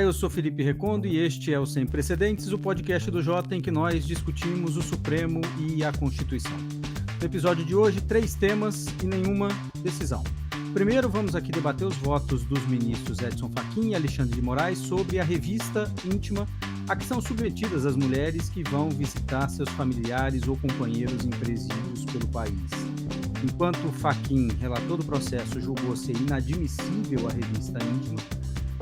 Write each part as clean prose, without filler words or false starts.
eu sou Felipe Recondo e este é o Sem Precedentes, o podcast do Jota em que nós discutimos o Supremo e a Constituição. No episódio de hoje, 3 temas e nenhuma decisão. Primeiro, vamos aqui debater os votos dos ministros Edson Fachin e Alexandre de Moraes sobre a revista íntima a que são submetidas as mulheres que vão visitar seus familiares ou companheiros em presídios pelo país. Enquanto Fachin, relator do processo, julgou ser inadmissível a revista íntima,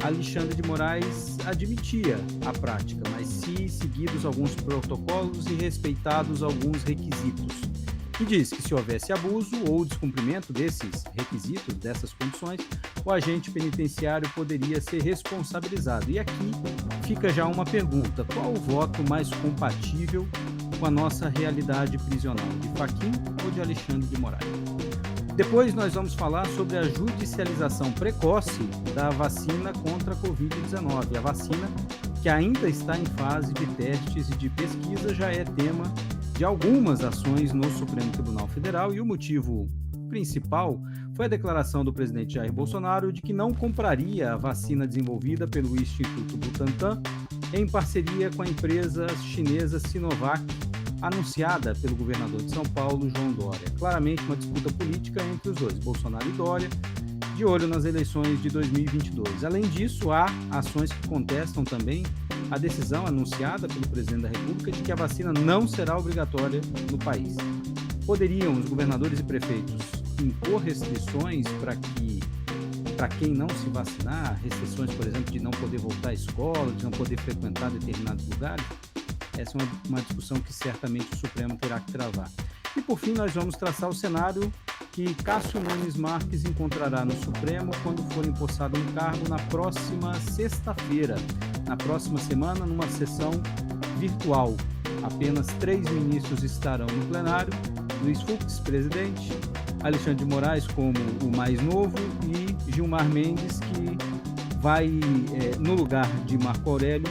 Alexandre de Moraes admitia a prática, mas se seguidos alguns protocolos e respeitados alguns requisitos. E diz que se houvesse abuso ou descumprimento desses requisitos, dessas condições, o agente penitenciário poderia ser responsabilizado. E aqui fica já uma pergunta: qual o voto mais compatível com a nossa realidade prisional, de Fachin ou de Alexandre de Moraes? Depois nós vamos falar sobre a judicialização precoce da vacina contra a Covid-19. A vacina, que ainda está em fase de testes e de pesquisa, já é tema de algumas ações no Supremo Tribunal Federal, e o motivo principal foi a declaração do presidente Jair Bolsonaro de que não compraria a vacina desenvolvida pelo Instituto Butantan em parceria com a empresa chinesa Sinovac, anunciada pelo governador de São Paulo, João Dória. Claramente uma disputa política entre os dois, Bolsonaro e Dória, de olho nas eleições de 2022. Além disso, há ações que contestam também a decisão anunciada pelo presidente da República de que a vacina não será obrigatória no país. Poderiam os governadores e prefeitos impor restrições para quem não se vacinar, restrições, por exemplo, de não poder voltar à escola, de não poder frequentar determinados lugares? Essa é uma discussão que certamente o Supremo terá que travar. E, por fim, nós vamos traçar o cenário que Cássio Nunes Marques encontrará no Supremo quando for empossado no cargo na próxima sexta-feira, na próxima semana, numa sessão virtual. Apenas 3 ministros estarão no plenário: Luiz Fux, presidente, Alexandre de Moraes como o mais novo e Gilmar Mendes, que vai, no lugar de Marco Aurélio,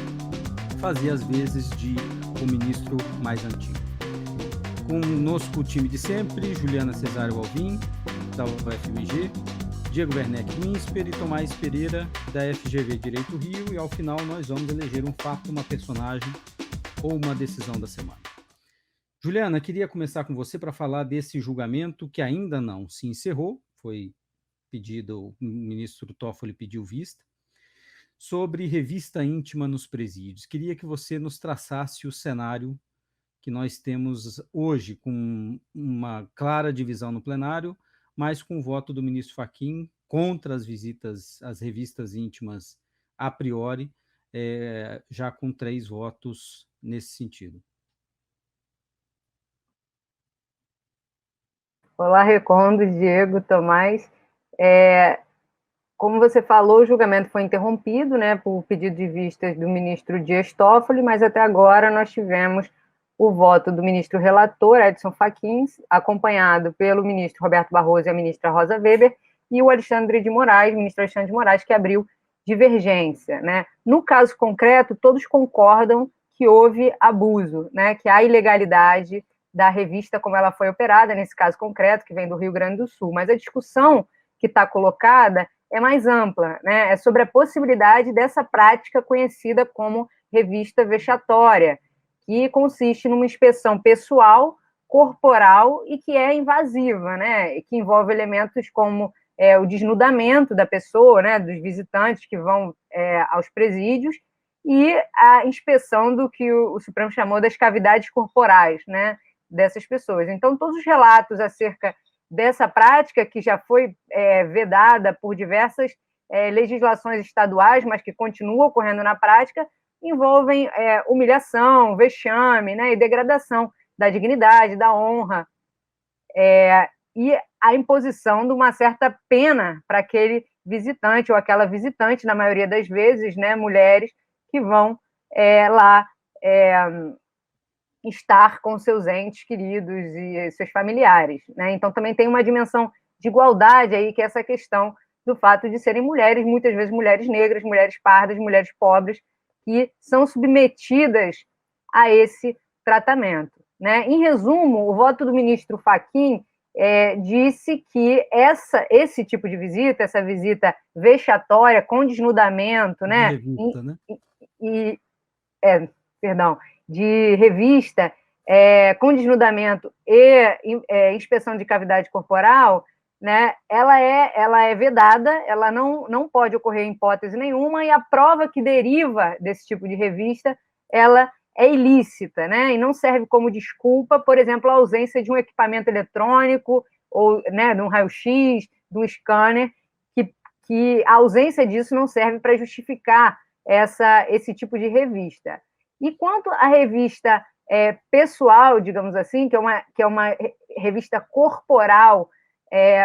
fazer as vezes de o ministro mais antigo. Conosco o time de sempre: Juliana Cesário Alvim, da UFMG, Diego Werneck do INSPER e Tomás Pereira, da FGV Direito Rio, e ao final nós vamos eleger um fato, uma personagem ou uma decisão da semana. Juliana, queria começar com você para falar desse julgamento que ainda não se encerrou, foi pedido, o ministro Toffoli pediu vista, sobre revista íntima nos presídios. Queria que você nos traçasse o cenário que nós temos hoje, com uma clara divisão no plenário, mas com o voto do ministro Fachin contra as visitas às revistas íntimas a priori, já com 3 votos nesse sentido. Olá, Recondo, Diego, Tomás. Como você falou, o julgamento foi interrompido, né, por pedido de vistas do ministro Dias Toffoli, mas até agora nós tivemos o voto do ministro relator, Edson Fachin, acompanhado pelo ministro Roberto Barroso e a ministra Rosa Weber, e o ministro Alexandre de Moraes, que abriu divergência, né? No caso concreto, todos concordam que houve abuso, né, que há ilegalidade da revista como ela foi operada, nesse caso concreto, que vem do Rio Grande do Sul. Mas a discussão que está colocada é mais ampla, né? É sobre a possibilidade dessa prática conhecida como revista vexatória, que consiste numa inspeção pessoal, corporal e que é invasiva, né? E que envolve elementos como o desnudamento da pessoa, né? Dos visitantes que vão aos presídios, e a inspeção do que o Supremo chamou das cavidades corporais, né? Dessas pessoas. Então, todos os relatos acerca dessa prática, que já foi vedada por diversas legislações estaduais, mas que continua ocorrendo na prática, envolvem humilhação, vexame, né, e degradação da dignidade, da honra, e a imposição de uma certa pena para aquele visitante ou aquela visitante, na maioria das vezes, né, mulheres que vão lá estar com seus entes queridos e seus familiares, né? Então, também tem uma dimensão de igualdade aí, que é essa questão do fato de serem mulheres, muitas vezes mulheres negras, mulheres pardas, mulheres pobres, que são submetidas a esse tratamento, né? Em resumo, o voto do ministro Fachin disse que esse tipo de visita, essa visita vexatória, com desnudamento, né? De revista, né? Perdão, de revista, com desnudamento e inspeção de cavidade corporal, né, ela é vedada, ela não pode ocorrer em hipótese nenhuma, e a prova que deriva desse tipo de revista, ela é ilícita, né, e não serve como desculpa, por exemplo, a ausência de um equipamento eletrônico, ou, né, de um raio-x, de um scanner, que a ausência disso não serve para justificar esse tipo de revista. E quanto à revista pessoal, digamos assim, que é uma revista corporal,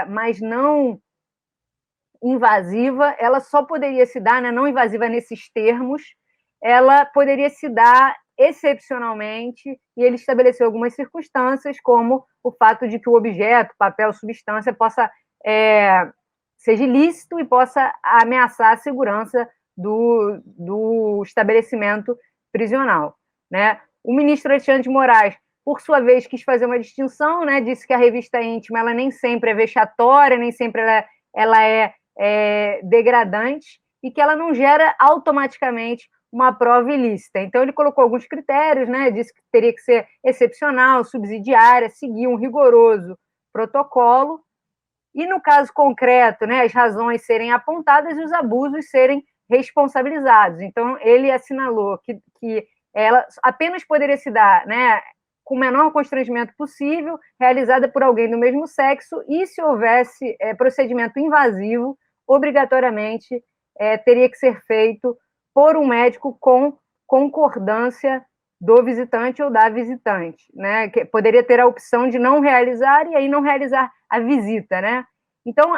mas não invasiva, ela só poderia se dar, né, não invasiva nesses termos, ela poderia se dar excepcionalmente, e ele estabeleceu algumas circunstâncias, como o fato de que o objeto, papel, substância, seja ilícito e possa ameaçar a segurança do estabelecimento prisional, né? O ministro Alexandre de Moraes, por sua vez, quis fazer uma distinção, né? Disse que a revista íntima ela nem sempre é vexatória, nem sempre ela é degradante, e que ela não gera automaticamente uma prova ilícita. Então, ele colocou alguns critérios, né? Disse que teria que ser excepcional, subsidiária, seguir um rigoroso protocolo, e no caso concreto, né, as razões serem apontadas e os abusos serem responsabilizados. Então, ele assinalou que ela apenas poderia se dar, né, com o menor constrangimento possível, realizada por alguém do mesmo sexo, e se houvesse procedimento invasivo, obrigatoriamente teria que ser feito por um médico com concordância do visitante ou da visitante, né? Que poderia ter a opção de não realizar e aí não realizar a visita, né? Então,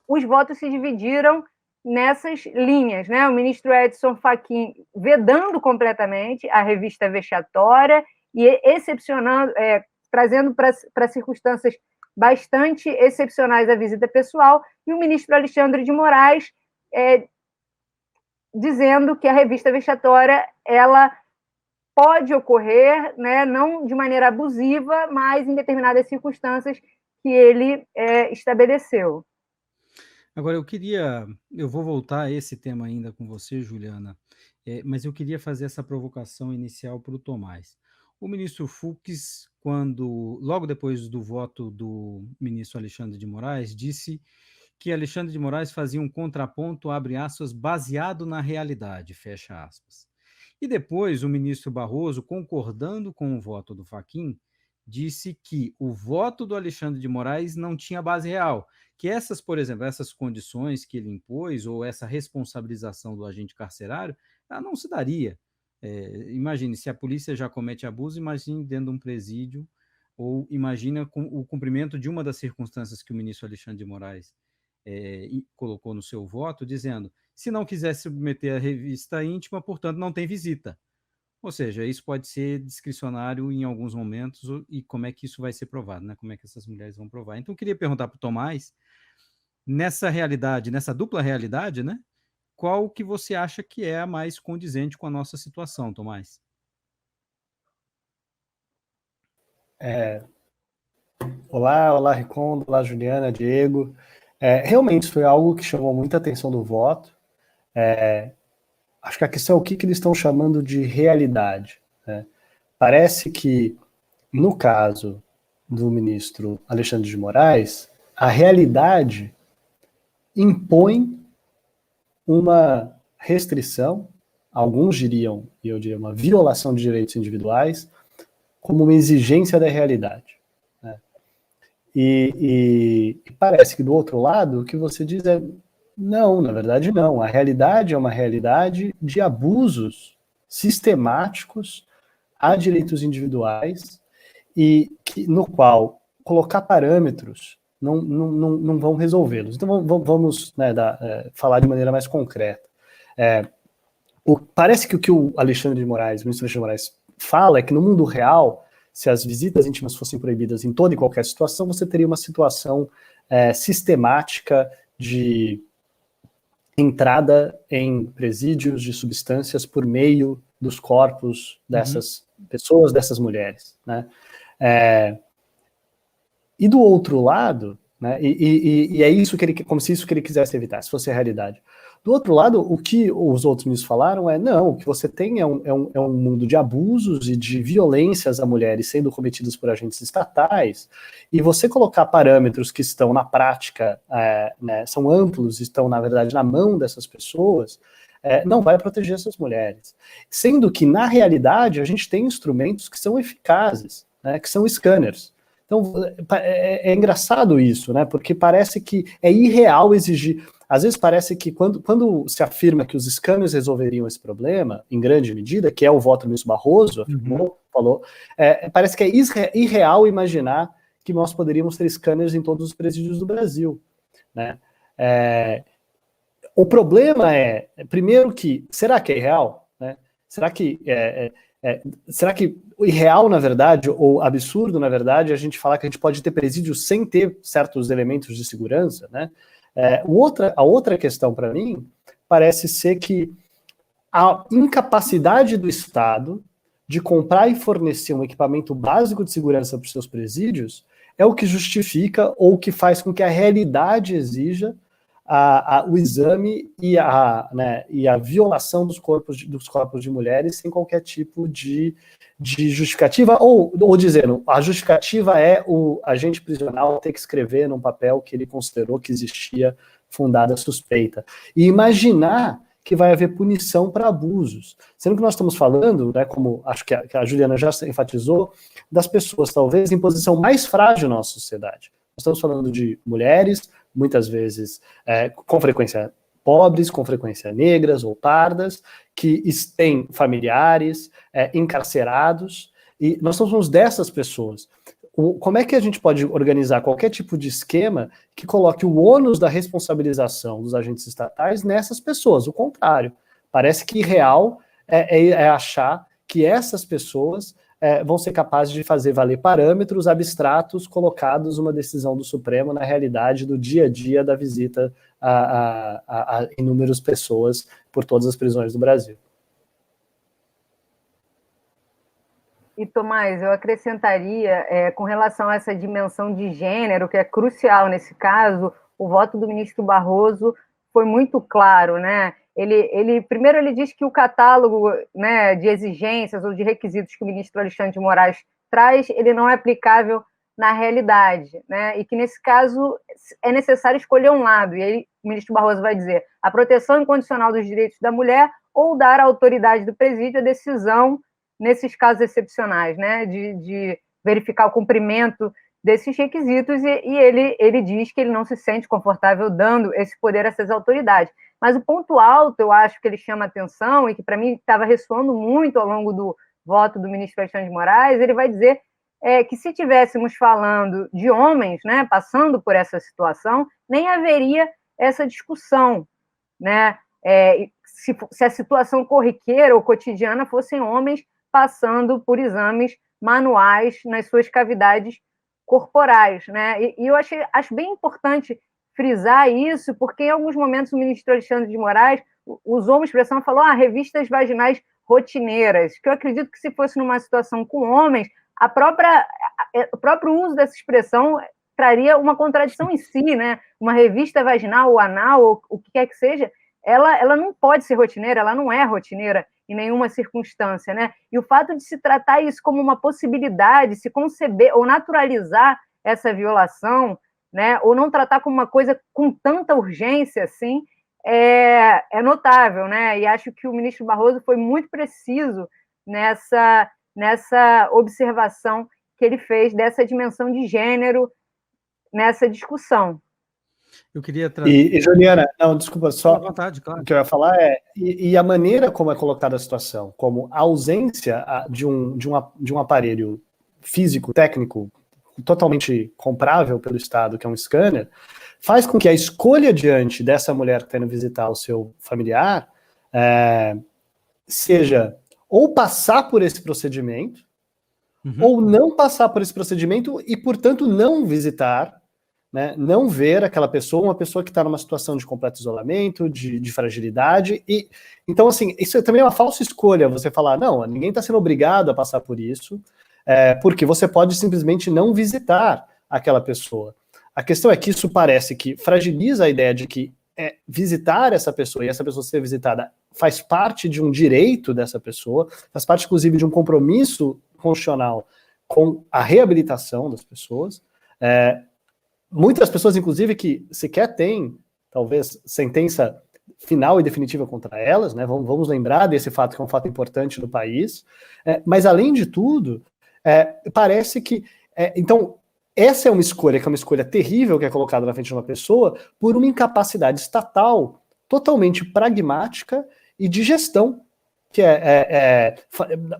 os votos se dividiram nessas linhas, né? O ministro Edson Fachin vedando completamente a revista vexatória e excepcionando, trazendo para circunstâncias bastante excepcionais a visita pessoal, e o ministro Alexandre de Moraes dizendo que a revista vexatória ela pode ocorrer, né, não de maneira abusiva, mas em determinadas circunstâncias que ele estabeleceu. Agora, eu vou voltar a esse tema ainda com você, Juliana, mas eu queria fazer essa provocação inicial para o Tomás. O ministro Fux, logo depois do voto do ministro Alexandre de Moraes, disse que Alexandre de Moraes fazia um contraponto, abre aspas, baseado na realidade, fecha aspas. E depois o ministro Barroso, concordando com o voto do Fachin, disse que o voto do Alexandre de Moraes não tinha base real, que por exemplo, essas condições que ele impôs, ou essa responsabilização do agente carcerário, ela não se daria. Imagine, se a polícia já comete abuso, imagine dentro de um presídio, ou imagina o cumprimento de uma das circunstâncias que o ministro Alexandre de Moraes colocou no seu voto, dizendo, se não quiser submeter a revista íntima, portanto, não tem visita. Ou seja, isso pode ser discricionário em alguns momentos, e como é que isso vai ser provado, né? Como é que essas mulheres vão provar? Então, eu queria perguntar para o Tomás, nessa realidade, nessa dupla realidade, né? Qual que você acha que é a mais condizente com a nossa situação, Tomás? Olá, Ricondo, olá, Juliana, Diego. Realmente foi algo que chamou muita atenção do voto. Acho que a questão é o que eles estão chamando de realidade, né? Parece que, no caso do ministro Alexandre de Moraes, a realidade impõe uma restrição, alguns diriam, e eu diria uma violação de direitos individuais, como uma exigência da realidade, né? E parece que do outro lado o que você diz é não, na verdade não. A realidade é uma realidade de abusos sistemáticos a direitos individuais e no qual colocar parâmetros não vão resolvê-los. Então vamos, né, falar de maneira mais concreta. Parece que o que o ministro Alexandre de Moraes fala é que no mundo real, se as visitas íntimas fossem proibidas em toda e qualquer situação, você teria uma situação sistemática de entrada em presídios de substâncias por meio dos corpos dessas pessoas, dessas mulheres, né? E do outro lado, né, e é isso que ele, como se isso que ele quisesse evitar, se fosse a realidade. Do outro lado, o que os outros ministros falaram é, não, o que você tem é um mundo de abusos e de violências a mulheres sendo cometidas por agentes estatais, e você colocar parâmetros que estão na prática, né, são amplos, estão, na verdade, na mão dessas pessoas, não vai proteger essas mulheres. Sendo que, na realidade, a gente tem instrumentos que são eficazes, né, que são scanners. Então, é engraçado isso, né, porque parece que é irreal exigir. Às vezes parece que quando se afirma que os scanners resolveriam esse problema, em grande medida, que é o voto do ministro Barroso, falou, parece que é irreal imaginar que nós poderíamos ter scanners em todos os presídios do Brasil, né? O problema primeiro que, será que é irreal? Né? Será que o irreal, na verdade, ou absurdo, na verdade, é a gente falar que a gente pode ter presídios sem ter certos elementos de segurança, né? A outra questão para mim parece ser que a incapacidade do Estado de comprar e fornecer um equipamento básico de segurança para os seus presídios é o que justifica ou que faz com que a realidade exija o exame e a violação dos corpos de mulheres sem qualquer tipo de justificativa, ou dizendo, a justificativa é o agente prisional ter que escrever num papel que ele considerou que existia fundada suspeita. E imaginar que vai haver punição para abusos. Sendo que nós estamos falando, né, como acho que a Juliana já enfatizou, das pessoas talvez em posição mais frágil na nossa sociedade. Nós estamos falando de mulheres, muitas vezes com frequência pobres, com frequência negras ou pardas, que têm familiares encarcerados, e nós somos dessas pessoas. Como é que a gente pode organizar qualquer tipo de esquema que coloque o ônus da responsabilização dos agentes estatais nessas pessoas? O contrário, parece que irreal é achar que essas pessoas vão ser capazes de fazer valer parâmetros abstratos colocados numa decisão do Supremo na realidade do dia a dia da visita a inúmeras pessoas por todas as prisões do Brasil. E, Tomás, eu acrescentaria, com relação a essa dimensão de gênero, que é crucial nesse caso, o voto do ministro Barroso foi muito claro, né? Primeiro ele diz que o catálogo, né, de exigências ou de requisitos que o ministro Alexandre de Moraes traz, ele não é aplicável na realidade, né? E que, nesse caso, é necessário escolher um lado. E aí o ministro Barroso vai dizer a proteção incondicional dos direitos da mulher ou dar à autoridade do presídio a decisão nesses casos excepcionais, né, de verificar o cumprimento desses requisitos, e ele diz que ele não se sente confortável dando esse poder a essas autoridades. Mas o ponto alto, eu acho que ele chama atenção, e que para mim estava ressoando muito ao longo do voto do ministro Alexandre de Moraes, ele vai dizer que se estivéssemos falando de homens, né, passando por essa situação, nem haveria essa discussão, né, se a situação corriqueira ou cotidiana fossem homens passando por exames manuais nas suas cavidades corporais, né? E eu acho bem importante frisar isso, porque em alguns momentos o ministro Alexandre de Moraes usou uma expressão e falou revistas vaginais rotineiras, que eu acredito que se fosse numa situação com homens, o próprio uso dessa expressão traria uma contradição em si, né? Uma revista vaginal ou anal, ou o que quer que seja, ela não pode ser rotineira, ela não é rotineira em nenhuma circunstância, né? E o fato de se tratar isso como uma possibilidade, se conceber ou naturalizar essa violação, né? Ou não tratar como uma coisa com tanta urgência assim, é notável, né? E acho que o ministro Barroso foi muito preciso nessa observação que ele fez dessa dimensão de gênero nessa discussão. Eu queria trazer... E Juliana, não, desculpa, só à vontade, claro. O que eu ia falar e a maneira como é colocada a situação, como a ausência de um aparelho físico, técnico, totalmente comprável pelo Estado, que é um scanner, faz com que a escolha diante dessa mulher que está indo visitar o seu familiar seja ou passar por esse procedimento, ou não passar por esse procedimento e, portanto, não visitar, né, não ver aquela pessoa, uma pessoa que está numa situação de completo isolamento, de fragilidade, e então, assim, isso também é uma falsa escolha, você falar, não, ninguém está sendo obrigado a passar por isso, porque você pode simplesmente não visitar aquela pessoa. A questão é que isso parece que fragiliza a ideia de que visitar essa pessoa e essa pessoa ser visitada faz parte de um direito dessa pessoa, faz parte, inclusive, de um compromisso constitucional com a reabilitação das pessoas. Muitas pessoas, inclusive, que sequer têm, talvez, sentença final e definitiva contra elas, né? Vamos lembrar desse fato, que é um fato importante no país. Mas, além de tudo, parece que... então, essa é uma escolha, que é uma escolha terrível, que é colocada na frente de uma pessoa por uma incapacidade estatal totalmente pragmática e de gestão, que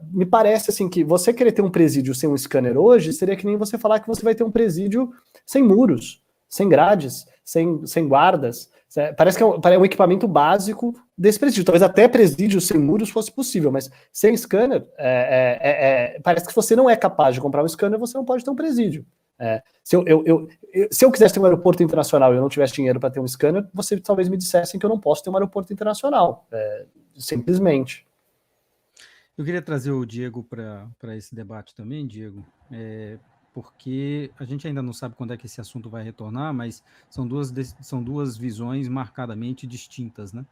me parece assim que você querer ter um presídio sem um scanner hoje seria que nem você falar que você vai ter um presídio sem muros, sem grades, sem guardas. Parece que é um equipamento básico desse presídio. Talvez até presídio sem muros fosse possível, mas sem scanner, parece que você não é capaz de comprar um scanner, você não pode ter um presídio. Se eu quisesse ter um aeroporto internacional e eu não tivesse dinheiro para ter um scanner, você talvez me dissessem que eu não posso ter um aeroporto internacional. Simplesmente. Eu queria trazer o Diego para esse debate também, Diego, porque a gente ainda não sabe quando é que esse assunto vai retornar, mas são duas visões marcadamente distintas, né?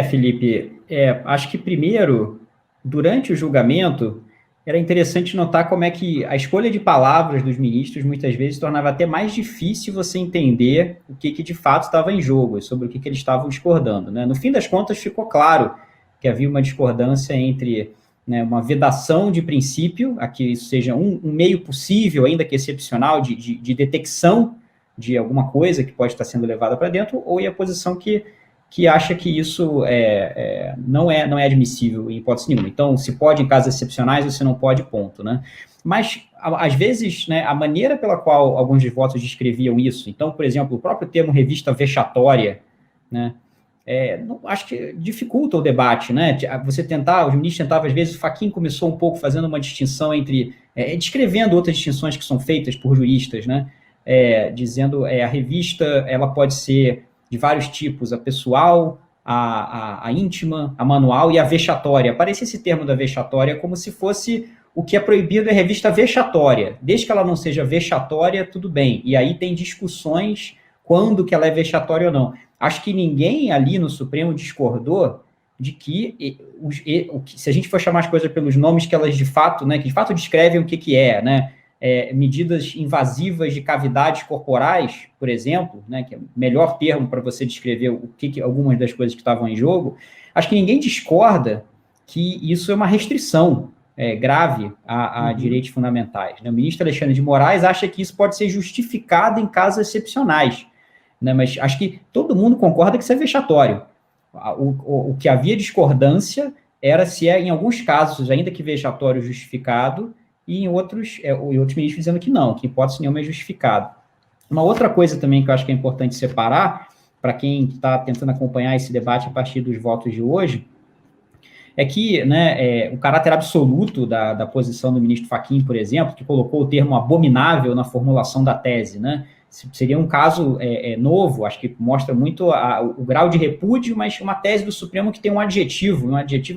Felipe, acho que primeiro, durante o julgamento, era interessante notar como é que a escolha de palavras dos ministros muitas vezes tornava até mais difícil você entender o que de fato estava em jogo, sobre o que eles estavam discordando, né? No fim das contas, ficou claro que havia uma discordância entre, né, uma vedação de princípio, a que isso seja um meio possível, ainda que excepcional, de detecção de alguma coisa que pode estar sendo levada para dentro, ou a posição que acha que isso não é admissível em hipótese nenhuma. Então, se pode em casos excepcionais, ou se não pode, ponto, né? Mas, às vezes, né, a maneira pela qual alguns dos votos descreviam isso, então, por exemplo, o próprio termo revista vexatória, né, acho que dificulta o debate, né? Os ministros tentavam, às vezes, o Fachin começou um pouco fazendo uma distinção entre, descrevendo outras distinções que são feitas por juristas, né? Dizendo a revista, ela pode ser de vários tipos, a pessoal, a íntima, a manual e a vexatória. Aparece esse termo da vexatória como se fosse o que é proibido é revista vexatória. Desde que ela não seja vexatória, tudo bem. E aí tem discussões quando que ela é vexatória ou não. Acho que ninguém ali no Supremo discordou de que, se a gente for chamar as coisas pelos nomes que elas de fato, né, que de fato descrevem o que é, né, medidas invasivas de cavidades corporais, por exemplo, né, que é o melhor termo para você descrever algumas das coisas que estavam em jogo, acho que ninguém discorda que isso é uma restrição grave a direitos fundamentais, né? O ministro Alexandre de Moraes acha que isso pode ser justificado em casos excepcionais, né? Mas acho que todo mundo concorda que isso é vexatório. O que havia discordância era se em alguns casos, ainda que vexatório justificado, e em outros ministros dizendo que não, que hipótese nenhuma é justificado. Uma outra coisa também que eu acho que é importante separar, para quem está tentando acompanhar esse debate a partir dos votos de hoje, é que, né, o caráter absoluto da posição do ministro Fachin, por exemplo, que colocou o termo abominável na formulação da tese, né, seria um caso novo, acho que mostra muito o grau de repúdio, mas uma tese do Supremo que tem um adjetivo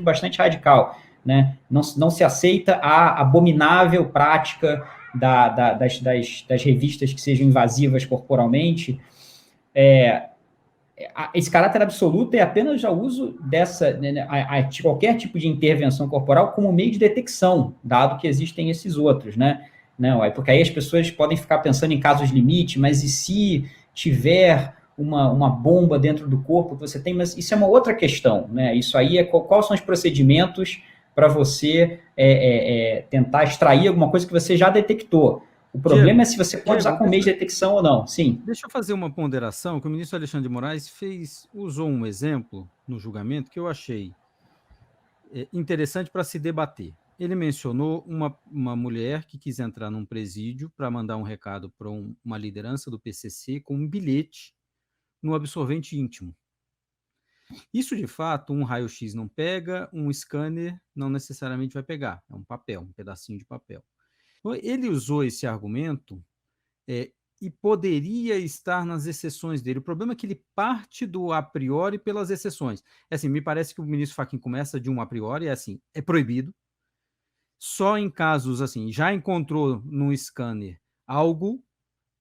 bastante radical, né? Não se aceita a abominável prática das revistas que sejam invasivas corporalmente. Esse caráter absoluto é apenas o uso de qualquer tipo de intervenção corporal como meio de detecção, dado que existem esses outros, né? Não, porque aí as pessoas podem ficar pensando em casos limite, mas e se tiver uma bomba dentro do corpo que você tem? Mas isso é uma outra questão, né? Isso aí quais são os procedimentos para você tentar extrair alguma coisa que você já detectou. O problema é se você pode usar como meio de detecção ou não. Sim. Deixa eu fazer uma ponderação, que o ministro Alexandre de Moraes usou um exemplo no julgamento que eu achei interessante para se debater. Ele mencionou uma mulher que quis entrar num presídio para mandar um recado para uma liderança do PCC com um bilhete no absorvente íntimo. Isso, de fato, um raio-x não pega, um scanner não necessariamente vai pegar. É um papel, um pedacinho de papel. Então, ele usou esse argumento e poderia estar nas exceções dele. O problema é que ele parte do a priori pelas exceções. Me parece que o ministro Fachin começa de um a priori, é proibido. só em casos assim, já encontrou no scanner algo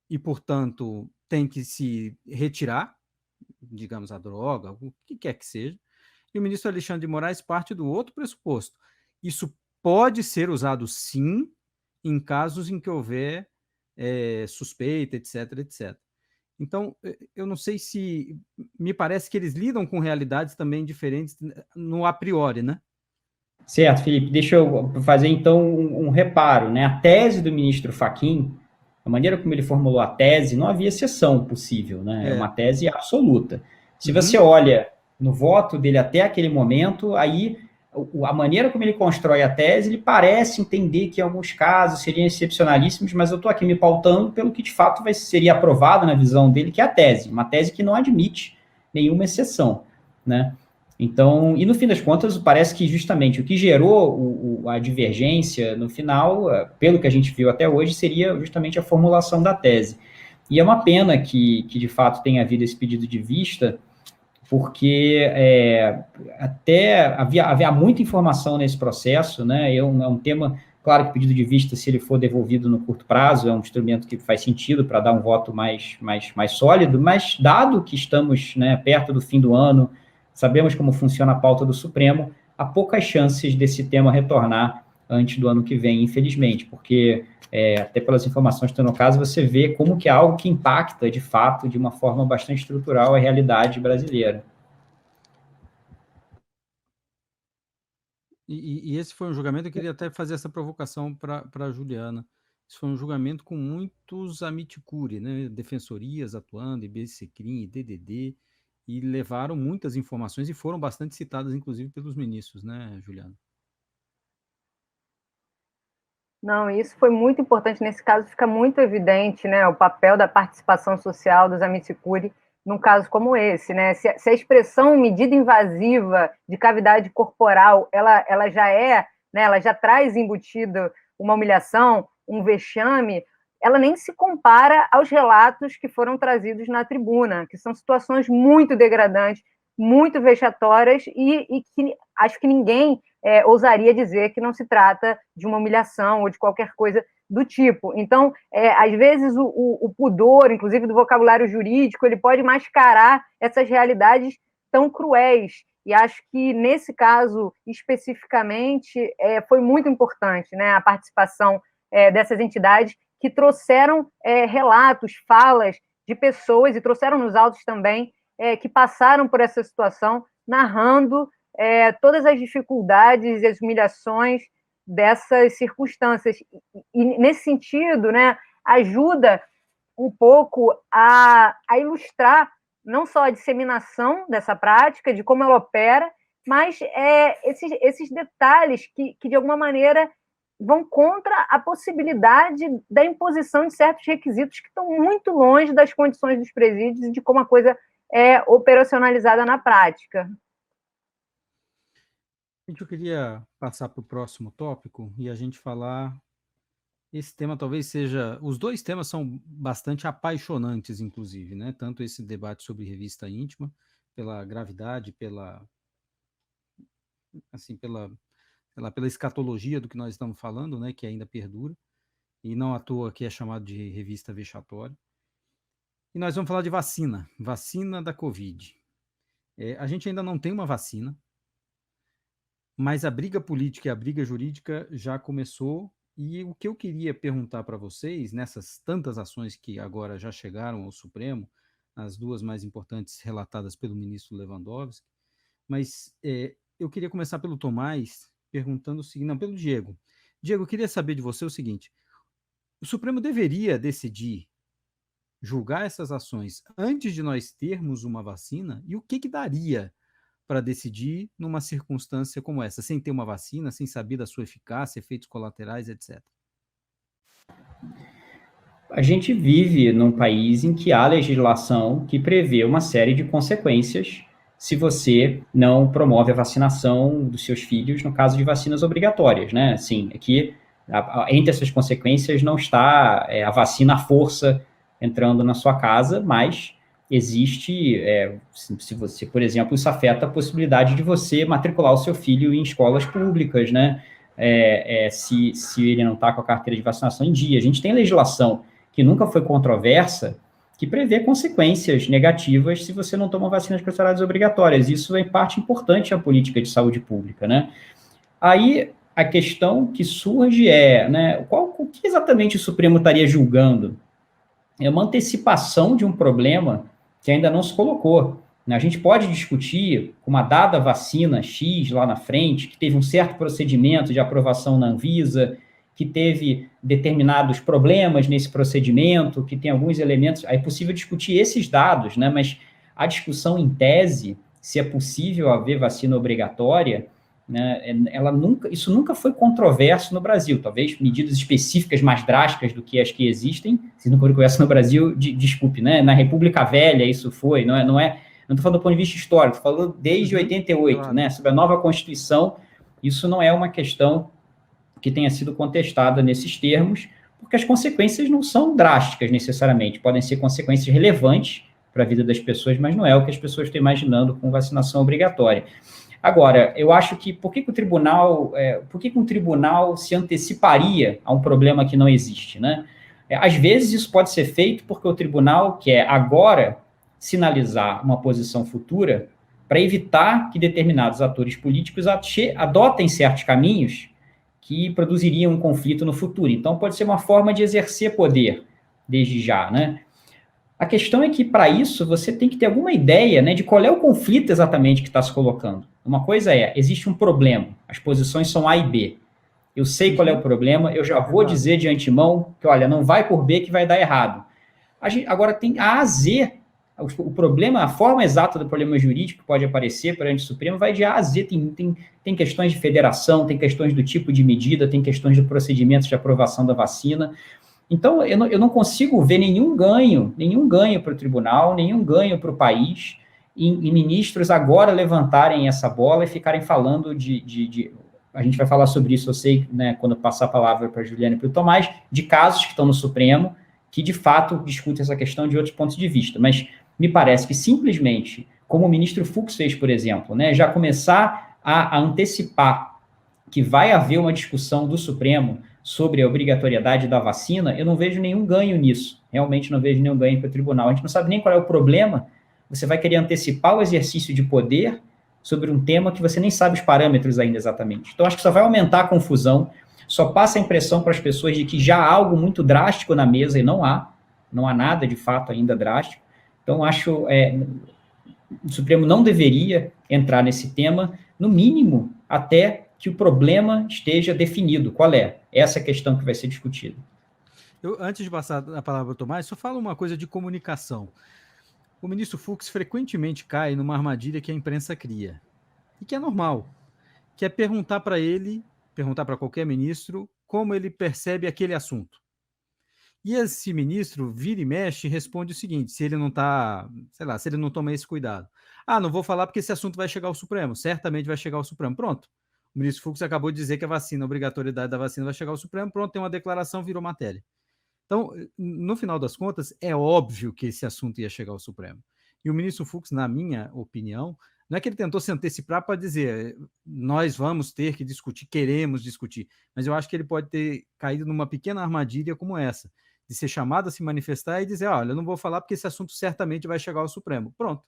e, portanto, tem que se retirar, digamos, a droga, o que quer que seja, e o ministro Alexandre de Moraes parte do outro pressuposto. Isso pode ser usado, sim, em casos em que houver suspeita, etc, etc. Então, eu não sei se... Me parece que eles lidam com realidades também diferentes no a priori, né? Certo, Felipe. Deixa eu fazer, então, um reparo, né? A tese do ministro Fachin, a maneira como ele formulou a tese, não havia exceção possível, né? É uma tese absoluta. Se você olha no voto dele até aquele momento, aí a maneira como ele constrói a tese, ele parece entender que em alguns casos seriam excepcionalíssimos, mas eu estou aqui me pautando pelo que de fato seria aprovado na visão dele, que é a tese, uma tese que não admite nenhuma exceção, né? Então, e no fim das contas, parece que justamente o que gerou a divergência no final, pelo que a gente viu até hoje, seria justamente a formulação da tese. E é uma pena que de fato tenha havido esse pedido de vista, porque até havia muita informação nesse processo, né? É um tema, claro que o pedido de vista, se ele for devolvido no curto prazo, é um instrumento que faz sentido para dar um voto mais sólido, mas dado que estamos, né, perto do fim do ano, sabemos como funciona a pauta do Supremo, há poucas chances desse tema retornar antes do ano que vem, infelizmente, porque até pelas informações que estão no caso, você vê como que é algo que impacta, de fato, de uma forma bastante estrutural a realidade brasileira. E esse foi um julgamento, eu queria até fazer essa provocação para a Juliana. Isso foi um julgamento com muitos amiticuri, né? Defensorias atuando, IBCCRIM, DDD, e levaram muitas informações e foram bastante citadas, inclusive, pelos ministros, né, Juliana? Não, isso foi muito importante. Nesse caso, fica muito evidente, né, o papel da participação social dos amiticuri num caso como esse, né? Se a expressão medida invasiva de cavidade corporal, ela já né, ela já traz embutido uma humilhação, um vexame, ela nem se compara aos relatos que foram trazidos na tribuna, que são situações muito degradantes, muito vexatórias e que acho que ninguém ousaria dizer que não se trata de uma humilhação ou de qualquer coisa do tipo. Então, às vezes, o pudor, inclusive do vocabulário jurídico, ele pode mascarar essas realidades tão cruéis. E acho que, nesse caso, especificamente, foi muito importante, né, a participação dessas entidades que trouxeram relatos, falas de pessoas, e trouxeram nos autos também, que passaram por essa situação, narrando todas as dificuldades e as humilhações dessas circunstâncias. E nesse sentido, né, ajuda um pouco a ilustrar não só a disseminação dessa prática, de como ela opera, mas esses detalhes que, de alguma maneira, vão contra a possibilidade da imposição de certos requisitos que estão muito longe das condições dos presídios e de como a coisa é operacionalizada na prática. Eu queria passar para o próximo tópico e a gente falar. Esse tema talvez seja. Os dois temas são bastante apaixonantes, inclusive, né? Tanto esse debate sobre revista íntima, pela gravidade, pela escatologia do que nós estamos falando, né? Que ainda perdura, e não à toa que é chamado de revista vexatória. E nós vamos falar de vacina da Covid. A gente ainda não tem uma vacina, mas a briga política e a briga jurídica já começou. E o que eu queria perguntar para vocês, nessas tantas ações que agora já chegaram ao Supremo, as duas mais importantes relatadas pelo ministro Lewandowski, mas eu queria começar pelo Tomás, perguntando o seguinte, não, pelo Diego. Diego, eu queria saber de você o seguinte, o Supremo deveria decidir julgar essas ações antes de nós termos uma vacina? E o que daria para decidir numa circunstância como essa, sem ter uma vacina, sem saber da sua eficácia, efeitos colaterais, etc.? A gente vive num país em que há legislação que prevê uma série de consequências se você não promove a vacinação dos seus filhos no caso de vacinas obrigatórias, né? Assim, aqui, entre essas consequências não está a vacina à força entrando na sua casa, mas existe, se você, por exemplo, isso afeta a possibilidade de você matricular o seu filho em escolas públicas, né? se ele não está com a carteira de vacinação em dia. A gente tem legislação que nunca foi controversa, que prevê consequências negativas se você não toma vacinas prescritas obrigatórias. Isso é parte importante da política de saúde pública, né? Aí, a questão que surge né, o que exatamente o Supremo estaria julgando? É uma antecipação de um problema que ainda não se colocou. A gente pode discutir com uma dada vacina X lá na frente, que teve um certo procedimento de aprovação na Anvisa, que teve determinados problemas nesse procedimento, que tem alguns elementos. Aí é possível discutir esses dados, né? Mas a discussão em tese, se é possível haver vacina obrigatória, né, isso nunca foi controverso no Brasil. Talvez medidas específicas mais drásticas do que as que existem, se nunca conhece no Brasil, desculpe, né? Na República Velha isso foi, não estou falando do ponto de vista histórico, estou falando desde 88, claro. Né? Sobre a nova Constituição, isso não é uma questão que tenha sido contestada nesses termos, porque as consequências não são drásticas necessariamente, podem ser consequências relevantes para a vida das pessoas, mas não é o que as pessoas estão imaginando com vacinação obrigatória. Agora, eu acho que por que um tribunal se anteciparia a um problema que não existe, né? Às vezes isso pode ser feito porque o tribunal quer agora sinalizar uma posição futura para evitar que determinados atores políticos adotem certos caminhos que produziriam um conflito no futuro. Então, pode ser uma forma de exercer poder desde já, né? A questão é que, para isso, você tem que ter alguma ideia, né, de qual é o conflito exatamente que está se colocando. Uma coisa existe um problema, as posições são A e B. Eu sei qual é o problema, eu já vou dizer de antemão que, olha, não vai por B que vai dar errado. Agora, tem A a Z. O problema, a forma exata do problema jurídico que pode aparecer perante o Supremo vai de A a Z. Tem questões de federação, tem questões do tipo de medida, tem questões de procedimentos de aprovação da vacina. Então, eu não consigo ver nenhum ganho para o tribunal, nenhum ganho para o país, em ministros agora levantarem essa bola e ficarem falando a gente vai falar sobre isso, eu sei, né, quando passar a palavra para a Juliana e para o Tomás, de casos que estão no Supremo, que de fato discutem essa questão de outros pontos de vista, mas me parece que simplesmente, como o ministro Fux fez, por exemplo, né, já começar a antecipar que vai haver uma discussão do Supremo sobre a obrigatoriedade da vacina, eu não vejo nenhum ganho nisso. Realmente não vejo nenhum ganho para o tribunal. A gente não sabe nem qual é o problema. Você vai querer antecipar o exercício de poder sobre um tema que você nem sabe os parâmetros ainda exatamente. Então, acho que só vai aumentar a confusão, só passa a impressão para as pessoas de que já há algo muito drástico na mesa e não há nada de fato ainda drástico. Então, acho o Supremo não deveria entrar nesse tema, no mínimo, até que o problema esteja definido. Qual é? Essa é a questão que vai ser discutida. Antes de passar a palavra para o Tomás, só falo uma coisa de comunicação. O ministro Fux frequentemente cai numa armadilha que a imprensa cria, e que é normal, que é perguntar para qualquer ministro, como ele percebe aquele assunto. E esse ministro vira e mexe e responde o seguinte, se ele não está, se ele não toma esse cuidado. Não vou falar porque esse assunto vai chegar ao Supremo, certamente vai chegar ao Supremo. Pronto. O ministro Fux acabou de dizer que a obrigatoriedade da vacina vai chegar ao Supremo, pronto, tem uma declaração, virou matéria. Então, no final das contas, é óbvio que esse assunto ia chegar ao Supremo. E o ministro Fux, na minha opinião, não é que ele tentou se antecipar para dizer nós vamos ter que discutir, queremos discutir, mas eu acho que ele pode ter caído numa pequena armadilha como essa, de ser chamado a se manifestar e dizer, olha, eu não vou falar porque esse assunto certamente vai chegar ao Supremo. Pronto.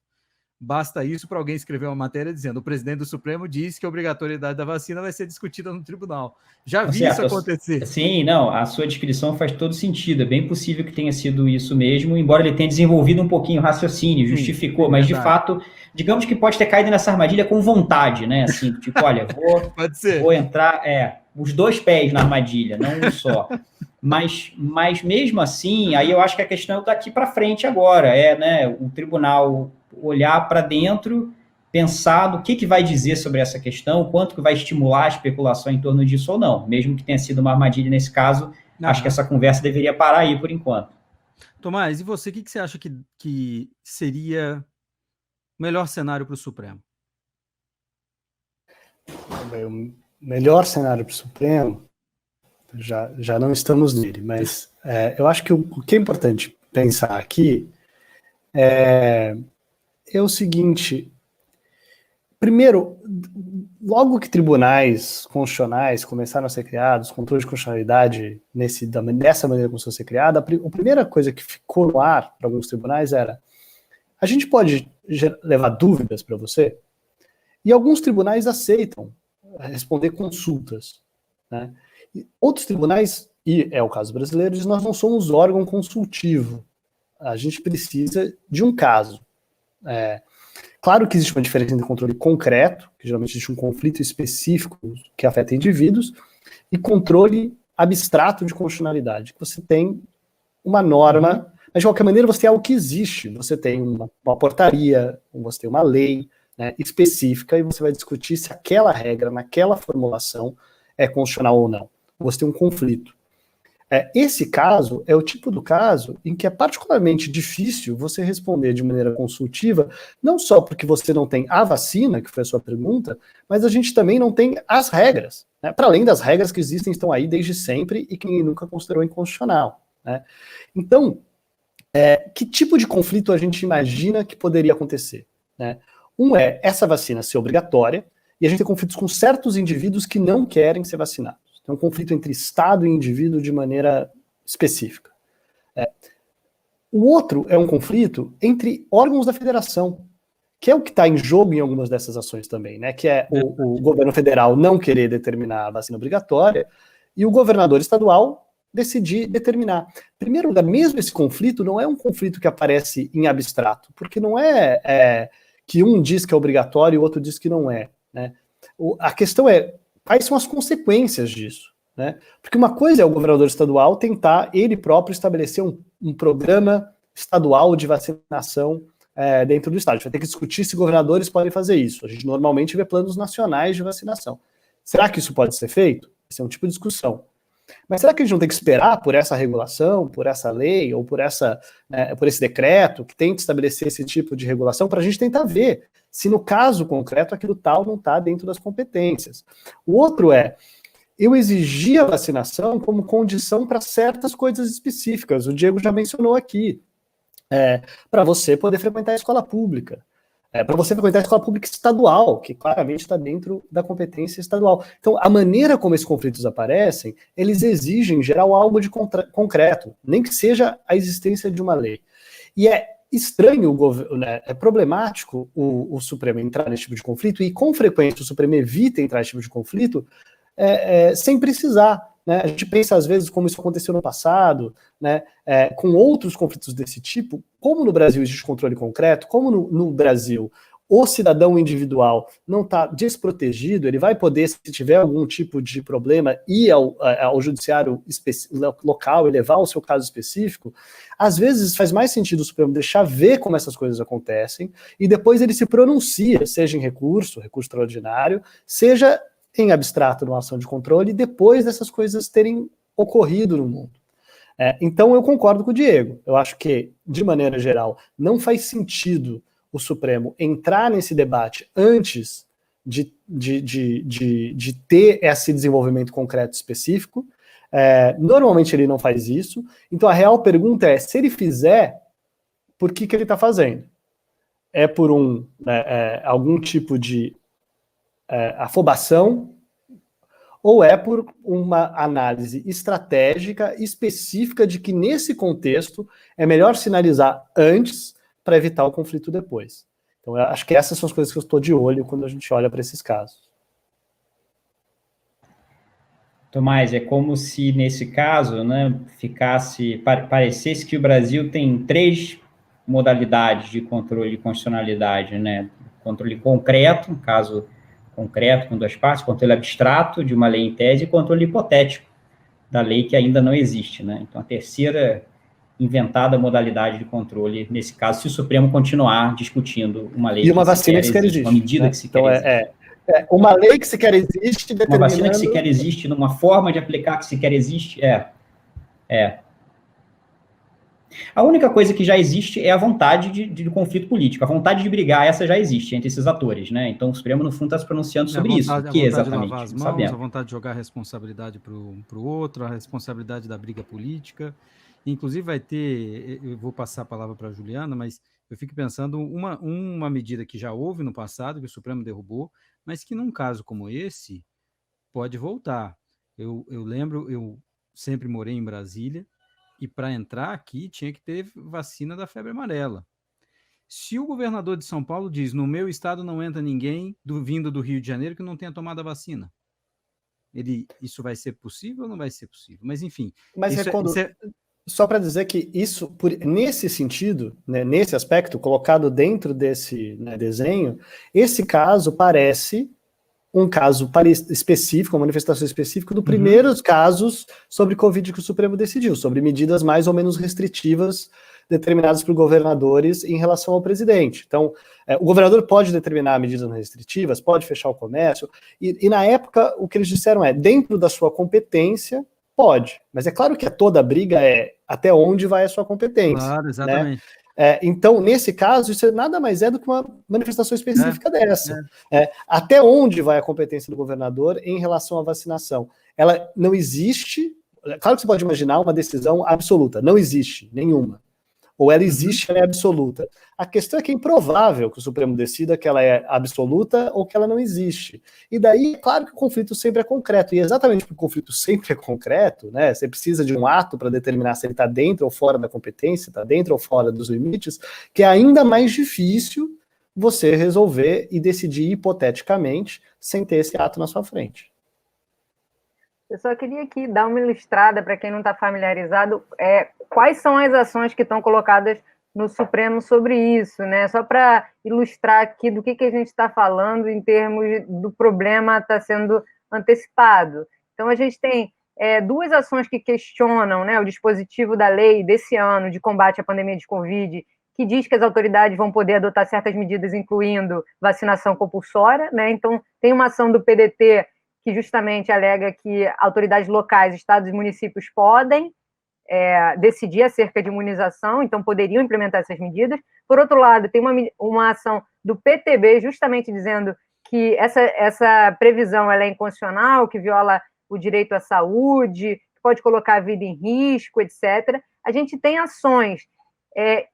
Basta isso para alguém escrever uma matéria dizendo o presidente do Supremo disse que a obrigatoriedade da vacina vai ser discutida no tribunal. Já vi isso acontecer. Sim, não, a sua descrição faz todo sentido. É bem possível que tenha sido isso mesmo, embora ele tenha desenvolvido um pouquinho o raciocínio, justificou, mas de fato, digamos que pode ter caído nessa armadilha com vontade, né? Assim, tipo, olha, vou entrar, os dois pés na armadilha, não um só. Mas mesmo assim, aí eu acho que a questão é daqui para frente agora, né? O tribunal olhar para dentro, pensar no que vai dizer sobre essa questão, o quanto que vai estimular a especulação em torno disso ou não. Mesmo que tenha sido uma armadilha nesse caso, acho que essa conversa deveria parar aí por enquanto. Tomás, e você, o que você acha que seria o melhor cenário para o Supremo? O melhor cenário para o Supremo, já não estamos nele, mas eu acho que o que é importante pensar aqui é o seguinte: Primeiro, logo que tribunais constitucionais começaram a ser criados, controle de constitucionalidade dessa maneira como ser criada, a primeira coisa que ficou no ar para alguns tribunais era: a gente pode levar dúvidas para você? E alguns tribunais aceitam responder consultas, né? E outros tribunais, e é o caso brasileiro, dizem: nós não somos órgão consultivo, a gente precisa de um caso. Claro que existe uma diferença entre controle concreto, que geralmente existe um conflito específico que afeta indivíduos, e controle abstrato de constitucionalidade, que você tem uma norma, mas de qualquer maneira você tem algo que existe, você tem uma portaria, você tem uma lei, né, específica, e você vai discutir se aquela regra, naquela formulação, é constitucional ou não. Você tem um conflito. Esse caso é o tipo do caso em que é particularmente difícil você responder de maneira consultiva, não só porque você não tem a vacina, que foi a sua pergunta, mas a gente também não tem as regras, né? Para além das regras que existem, estão aí desde sempre e que ninguém nunca considerou inconstitucional, né? Então, que tipo de conflito a gente imagina que poderia acontecer, né? Um é essa vacina ser obrigatória, e a gente tem conflitos com certos indivíduos que não querem ser vacinados. Tem um conflito entre Estado e indivíduo de maneira específica. O outro é um conflito entre órgãos da federação, que é o que está em jogo em algumas dessas ações também, né? Que é o governo federal não querer determinar a vacina obrigatória e o governador estadual decidir determinar. Primeiro lugar, mesmo esse conflito não é um conflito que aparece em abstrato, porque não é que um diz que é obrigatório e o outro diz que não é, né? A questão é: quais são as consequências disso, né? Porque uma coisa é o governador estadual tentar ele próprio estabelecer um programa estadual de vacinação dentro do estado. A gente vai ter que discutir se governadores podem fazer isso. A gente normalmente vê planos nacionais de vacinação. Será que isso pode ser feito? Esse é um tipo de discussão. Mas será que a gente não tem que esperar por essa regulação, por essa lei, ou por esse decreto que tente estabelecer esse tipo de regulação para a gente tentar ver se no caso concreto aquilo tal não está dentro das competências? O outro eu exigir a vacinação como condição para certas coisas específicas. O Diego já mencionou aqui, para você poder frequentar a escola pública. Para você frequentar a escola pública estadual, que claramente está dentro da competência estadual. Então, a maneira como esses conflitos aparecem, eles exigem, em geral, algo de concreto, nem que seja a existência de uma lei. E é estranho, né, é problemático o Supremo entrar nesse tipo de conflito, e com frequência o Supremo evita entrar nesse tipo de conflito sem precisar. Né? A gente pensa, às vezes, como isso aconteceu no passado, né, com outros conflitos desse tipo. Como no Brasil existe controle concreto, como no Brasil o cidadão individual não está desprotegido, ele vai poder, se tiver algum tipo de problema, ir ao judiciário local e levar o seu caso específico. Às vezes faz mais sentido o Supremo deixar ver como essas coisas acontecem e depois ele se pronuncia, seja em recurso extraordinário, seja em abstrato numa ação de controle, depois dessas coisas terem ocorrido no mundo. Então eu concordo com o Diego. Eu acho que, de maneira geral, não faz sentido o Supremo entrar nesse debate antes de ter esse desenvolvimento concreto específico. Normalmente ele não faz isso. Então a real pergunta é: se ele fizer, por que ele está fazendo? É por algum tipo de afobação, ou é por uma análise estratégica específica de que, nesse contexto, é melhor sinalizar antes para evitar o conflito depois? Então, eu acho que essas são as coisas que eu estou de olho quando a gente olha para esses casos. Tomás, é como se, nesse caso, né, parecesse que o Brasil tem 3 modalidades de controle de constitucionalidade, né? Controle concreto, um caso concreto com 2 partes, controle abstrato de uma lei em tese e controle hipotético da lei que ainda não existe, né? Então, a terceira inventada modalidade de controle, nesse caso, se o Supremo continuar discutindo uma lei e uma vacina que sequer existe, uma medida, né, que sequer existe. Uma lei que sequer existe, determinando... Uma vacina que sequer existe, numa forma de aplicar que sequer existe, A única coisa que já existe é a vontade de conflito político. A vontade de brigar, essa já existe entre esses atores, né? Então, o Supremo, no fundo, está se pronunciando sobre isso. O que exatamente? De lavar as mãos, a vontade de jogar a responsabilidade para o outro, a responsabilidade da briga política. Inclusive vai ter, eu vou passar a palavra para a Juliana, mas eu fico pensando uma medida que já houve no passado, que o Supremo derrubou, mas que num caso como esse pode voltar. Eu lembro, eu sempre morei em Brasília, e para entrar aqui tinha que ter vacina da febre amarela. Se o governador de São Paulo diz, no meu estado não entra ninguém vindo do Rio de Janeiro que não tenha tomado a vacina, isso vai ser possível ou não vai ser possível? Mas, enfim. Mas, só para dizer que isso, nesse sentido, né, nesse aspecto, colocado dentro desse, né, desenho, esse caso parece um caso específico, uma manifestação específica dos primeiros casos sobre Covid que o Supremo decidiu, sobre medidas mais ou menos restritivas determinadas por governadores em relação ao presidente. Então, o governador pode determinar medidas restritivas, pode fechar o comércio, e na época o que eles disseram dentro da sua competência, pode. Mas é claro que toda a briga é até onde vai a sua competência. Claro, exatamente. Né? Então, nesse caso, isso nada mais é do que uma manifestação específica dessa. Até onde vai a competência do governador em relação à vacinação? Ela não existe, claro que você pode imaginar uma decisão absoluta, não existe nenhuma. Ou ela existe, ela é absoluta. A questão é que é improvável que o Supremo decida que ela é absoluta ou que ela não existe. E daí, claro que o conflito sempre é concreto. E exatamente porque o conflito sempre é concreto, né? Você precisa de um ato para determinar se ele está dentro ou fora da competência, está dentro ou fora dos limites, que é ainda mais difícil você resolver e decidir hipoteticamente sem ter esse ato na sua frente. Eu só queria aqui dar uma ilustrada para quem não está familiarizado, quais são as ações que estão colocadas no Supremo sobre isso, né? Só para ilustrar aqui do que a gente está falando em termos do problema estar sendo antecipado. Então, a gente tem duas ações que questionam, né, o dispositivo da lei desse ano de combate à pandemia de Covid, que diz que as autoridades vão poder adotar certas medidas, incluindo vacinação compulsória, né? Então, tem uma ação do PDT que justamente alega que autoridades locais, estados e municípios podem decidir acerca de imunização, então poderiam implementar essas medidas. Por outro lado, tem uma ação do PTB justamente dizendo que essa previsão ela é inconstitucional, que viola o direito à saúde, que pode colocar a vida em risco, etc. A gente tem ações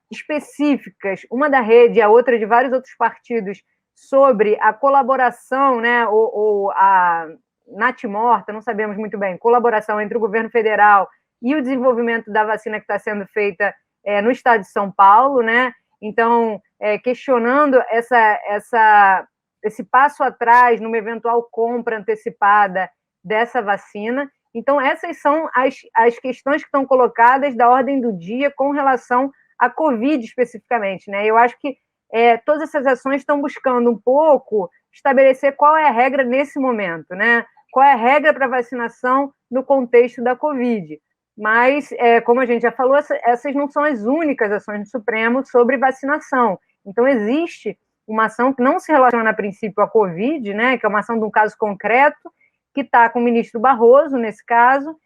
específicas, uma da rede e a outra de vários outros partidos, sobre a colaboração, né, ou a natimorta, não sabemos muito bem, colaboração entre o governo federal e o desenvolvimento da vacina que está sendo feita no estado de São Paulo, né? Então, questionando esse passo atrás numa eventual compra antecipada dessa vacina. Então, essas são as questões que estão colocadas da ordem do dia com relação à Covid especificamente, né? Eu acho que todas essas ações estão buscando um pouco estabelecer qual é a regra nesse momento, né? Qual é a regra para vacinação no contexto da Covid. Mas, como a gente já falou, essas não são as únicas ações do Supremo sobre vacinação. Então, existe uma ação que não se relaciona a princípio à Covid, né? Que é uma ação de um caso concreto, que está com o ministro Barroso, nesse caso,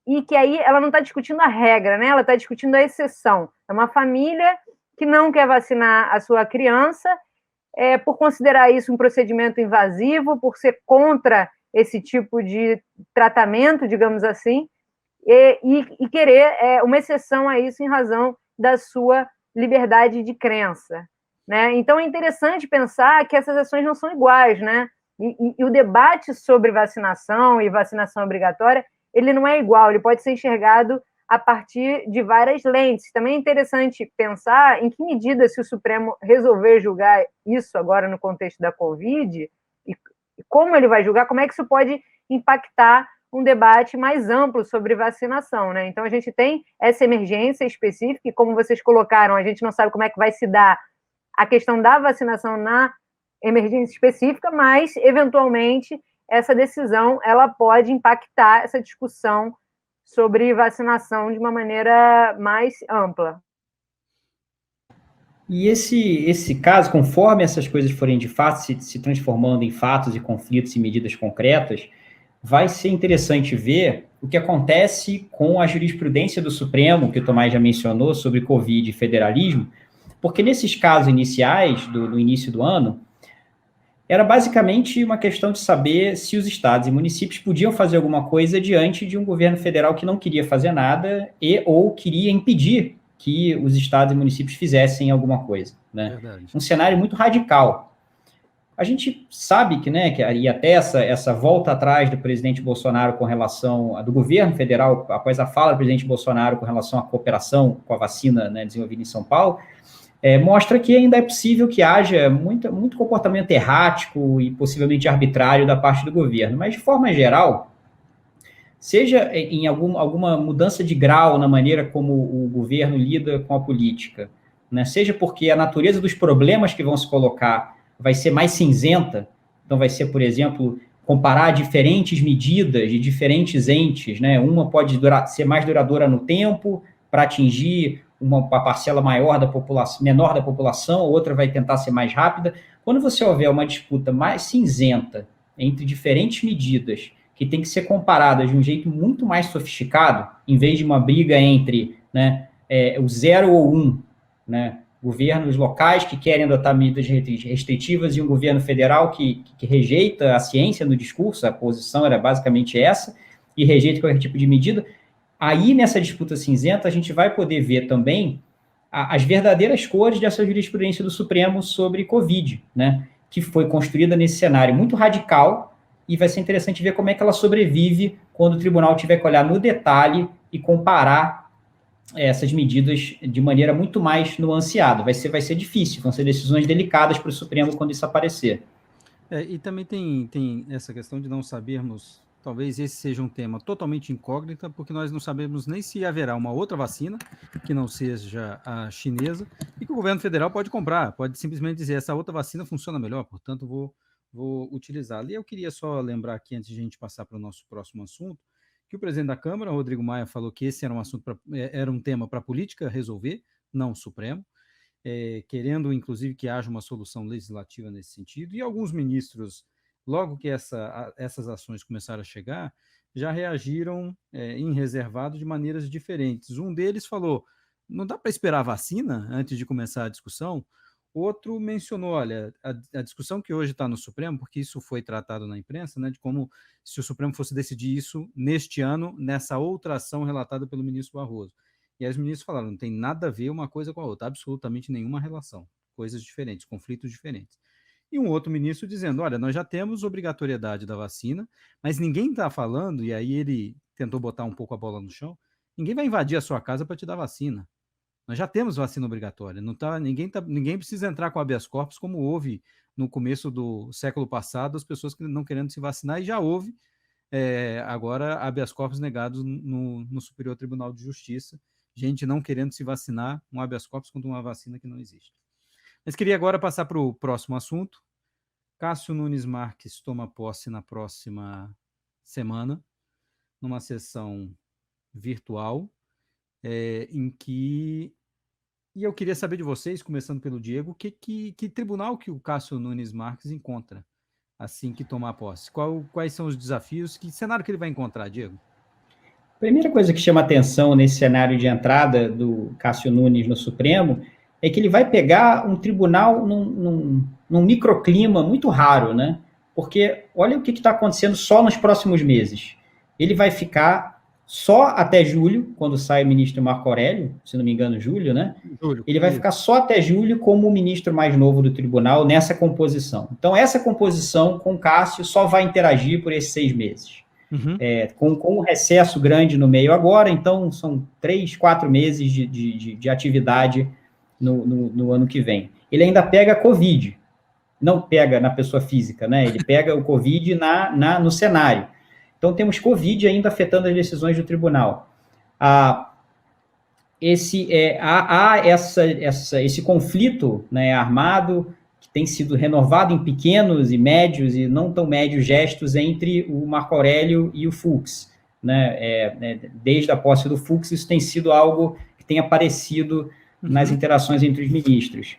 e que aí ela não está discutindo a regra, né? Ela está discutindo a exceção. É uma família que não quer vacinar a sua criança, por considerar isso um procedimento invasivo, por ser contra esse tipo de tratamento, digamos assim, e querer uma exceção a isso em razão da sua liberdade de crença, né? Então, é interessante pensar que essas ações não são iguais, né? E o debate sobre vacinação e vacinação obrigatória, ele não é igual, ele pode ser enxergado a partir de várias lentes. Também é interessante pensar em que medida, se o Supremo resolver julgar isso agora no contexto da Covid, e como ele vai julgar, como é que isso pode impactar um debate mais amplo sobre vacinação, né? Então, a gente tem essa emergência específica, e como vocês colocaram, a gente não sabe como é que vai se dar a questão da vacinação na emergência específica, mas, eventualmente, essa decisão ela pode impactar essa discussão sobre vacinação de uma maneira mais ampla. E esse caso, conforme essas coisas forem de fato se transformando em fatos e conflitos e medidas concretas, vai ser interessante ver o que acontece com a jurisprudência do Supremo, que o Tomás já mencionou, sobre Covid e federalismo, porque nesses casos iniciais, do início do ano, era basicamente uma questão de saber se os estados e municípios podiam fazer alguma coisa diante de um governo federal que não queria fazer nada ou queria impedir que os estados e municípios fizessem alguma coisa, né? Verdade. Um cenário muito radical. A gente sabe que, né, e até essa volta atrás do presidente Bolsonaro com relação do governo federal, após a fala do presidente Bolsonaro com relação à cooperação com a vacina, né, desenvolvida em São Paulo, mostra que ainda é possível que haja muito comportamento errático e possivelmente arbitrário da parte do governo. Mas, de forma geral, seja em alguma mudança de grau na maneira como o governo lida com a política, né, seja porque a natureza dos problemas que vão se colocar vai ser mais cinzenta, então vai ser, por exemplo, comparar diferentes medidas de diferentes entes, né, uma pode ser mais duradoura no tempo para atingir uma parcela maior da população, menor da população, a outra vai tentar ser mais rápida. Quando você houver uma disputa mais cinzenta entre diferentes medidas que tem que ser comparadas de um jeito muito mais sofisticado, em vez de uma briga entre, né, o 0 ou 1, né, governos locais que querem adotar medidas restritivas e um governo federal que rejeita a ciência no discurso, a posição era basicamente essa, e rejeita qualquer tipo de medida. Aí, nessa disputa cinzenta, a gente vai poder ver também as verdadeiras cores dessa jurisprudência do Supremo sobre Covid, né, que foi construída nesse cenário muito radical, e vai ser interessante ver como é que ela sobrevive quando o tribunal tiver que olhar no detalhe e comparar essas medidas de maneira muito mais nuanceada. Vai ser difícil, vão ser decisões delicadas para o Supremo quando isso aparecer. E também tem essa questão de não sabermos. Talvez esse seja um tema totalmente incógnita, porque nós não sabemos nem se haverá uma outra vacina que não seja a chinesa e que o governo federal pode comprar, pode simplesmente dizer essa outra vacina funciona melhor, portanto vou utilizá-la. E eu queria só lembrar aqui, antes de a gente passar para o nosso próximo assunto, que o presidente da Câmara, Rodrigo Maia, falou que esse era um tema para a política resolver, não o Supremo, querendo inclusive que haja uma solução legislativa nesse sentido, e alguns ministros, logo que essas ações começaram a chegar, já reagiram em reservado de maneiras diferentes. Um deles falou, não dá para esperar a vacina antes de começar a discussão? Outro mencionou, olha, a discussão que hoje está no Supremo, porque isso foi tratado na imprensa, né, de como se o Supremo fosse decidir isso neste ano, nessa outra ação relatada pelo ministro Barroso. E aí os ministros falaram, não tem nada a ver uma coisa com a outra, absolutamente nenhuma relação, coisas diferentes, conflitos diferentes. E um outro ministro dizendo, olha, nós já temos obrigatoriedade da vacina, mas ninguém está falando, e aí ele tentou botar um pouco a bola no chão, ninguém vai invadir a sua casa para te dar vacina. Nós já temos vacina obrigatória, ninguém precisa entrar com habeas corpus, como houve no começo do século passado, as pessoas que não querendo se vacinar, e já houve agora habeas corpus negados no Superior Tribunal de Justiça, gente não querendo se vacinar, um habeas corpus contra uma vacina que não existe. Mas queria agora passar para o próximo assunto. Cássio Nunes Marques toma posse na próxima semana, numa sessão virtual, em que... E eu queria saber de vocês, começando pelo Diego, que tribunal que o Cássio Nunes Marques encontra assim que tomar posse? Quais são os desafios? Que cenário que ele vai encontrar, Diego? A primeira coisa que chama atenção nesse cenário de entrada do Cássio Nunes no Supremo é que ele vai pegar um tribunal num microclima muito raro, né? Porque olha o que está acontecendo só nos próximos meses. Ele vai ficar só até julho, quando sai o ministro Marco Aurélio, se não me engano, julho, né? Julho. Ele vai ficar só até julho como o ministro mais novo do tribunal nessa composição. Então, essa composição com Cássio só vai interagir por esses 6 meses. Uhum. Com um recesso grande no meio agora, então são 3, 4 meses de atividade no ano que vem. Ele ainda pega Covid, não pega na pessoa física, né? Ele pega o Covid no cenário. Então, temos Covid ainda afetando as decisões do tribunal. Há esse conflito, né, armado, que tem sido renovado em pequenos e médios e não tão médios gestos entre o Marco Aurélio e o Fux. Né? Desde a posse do Fux, isso tem sido algo que tem aparecido nas interações entre os ministros.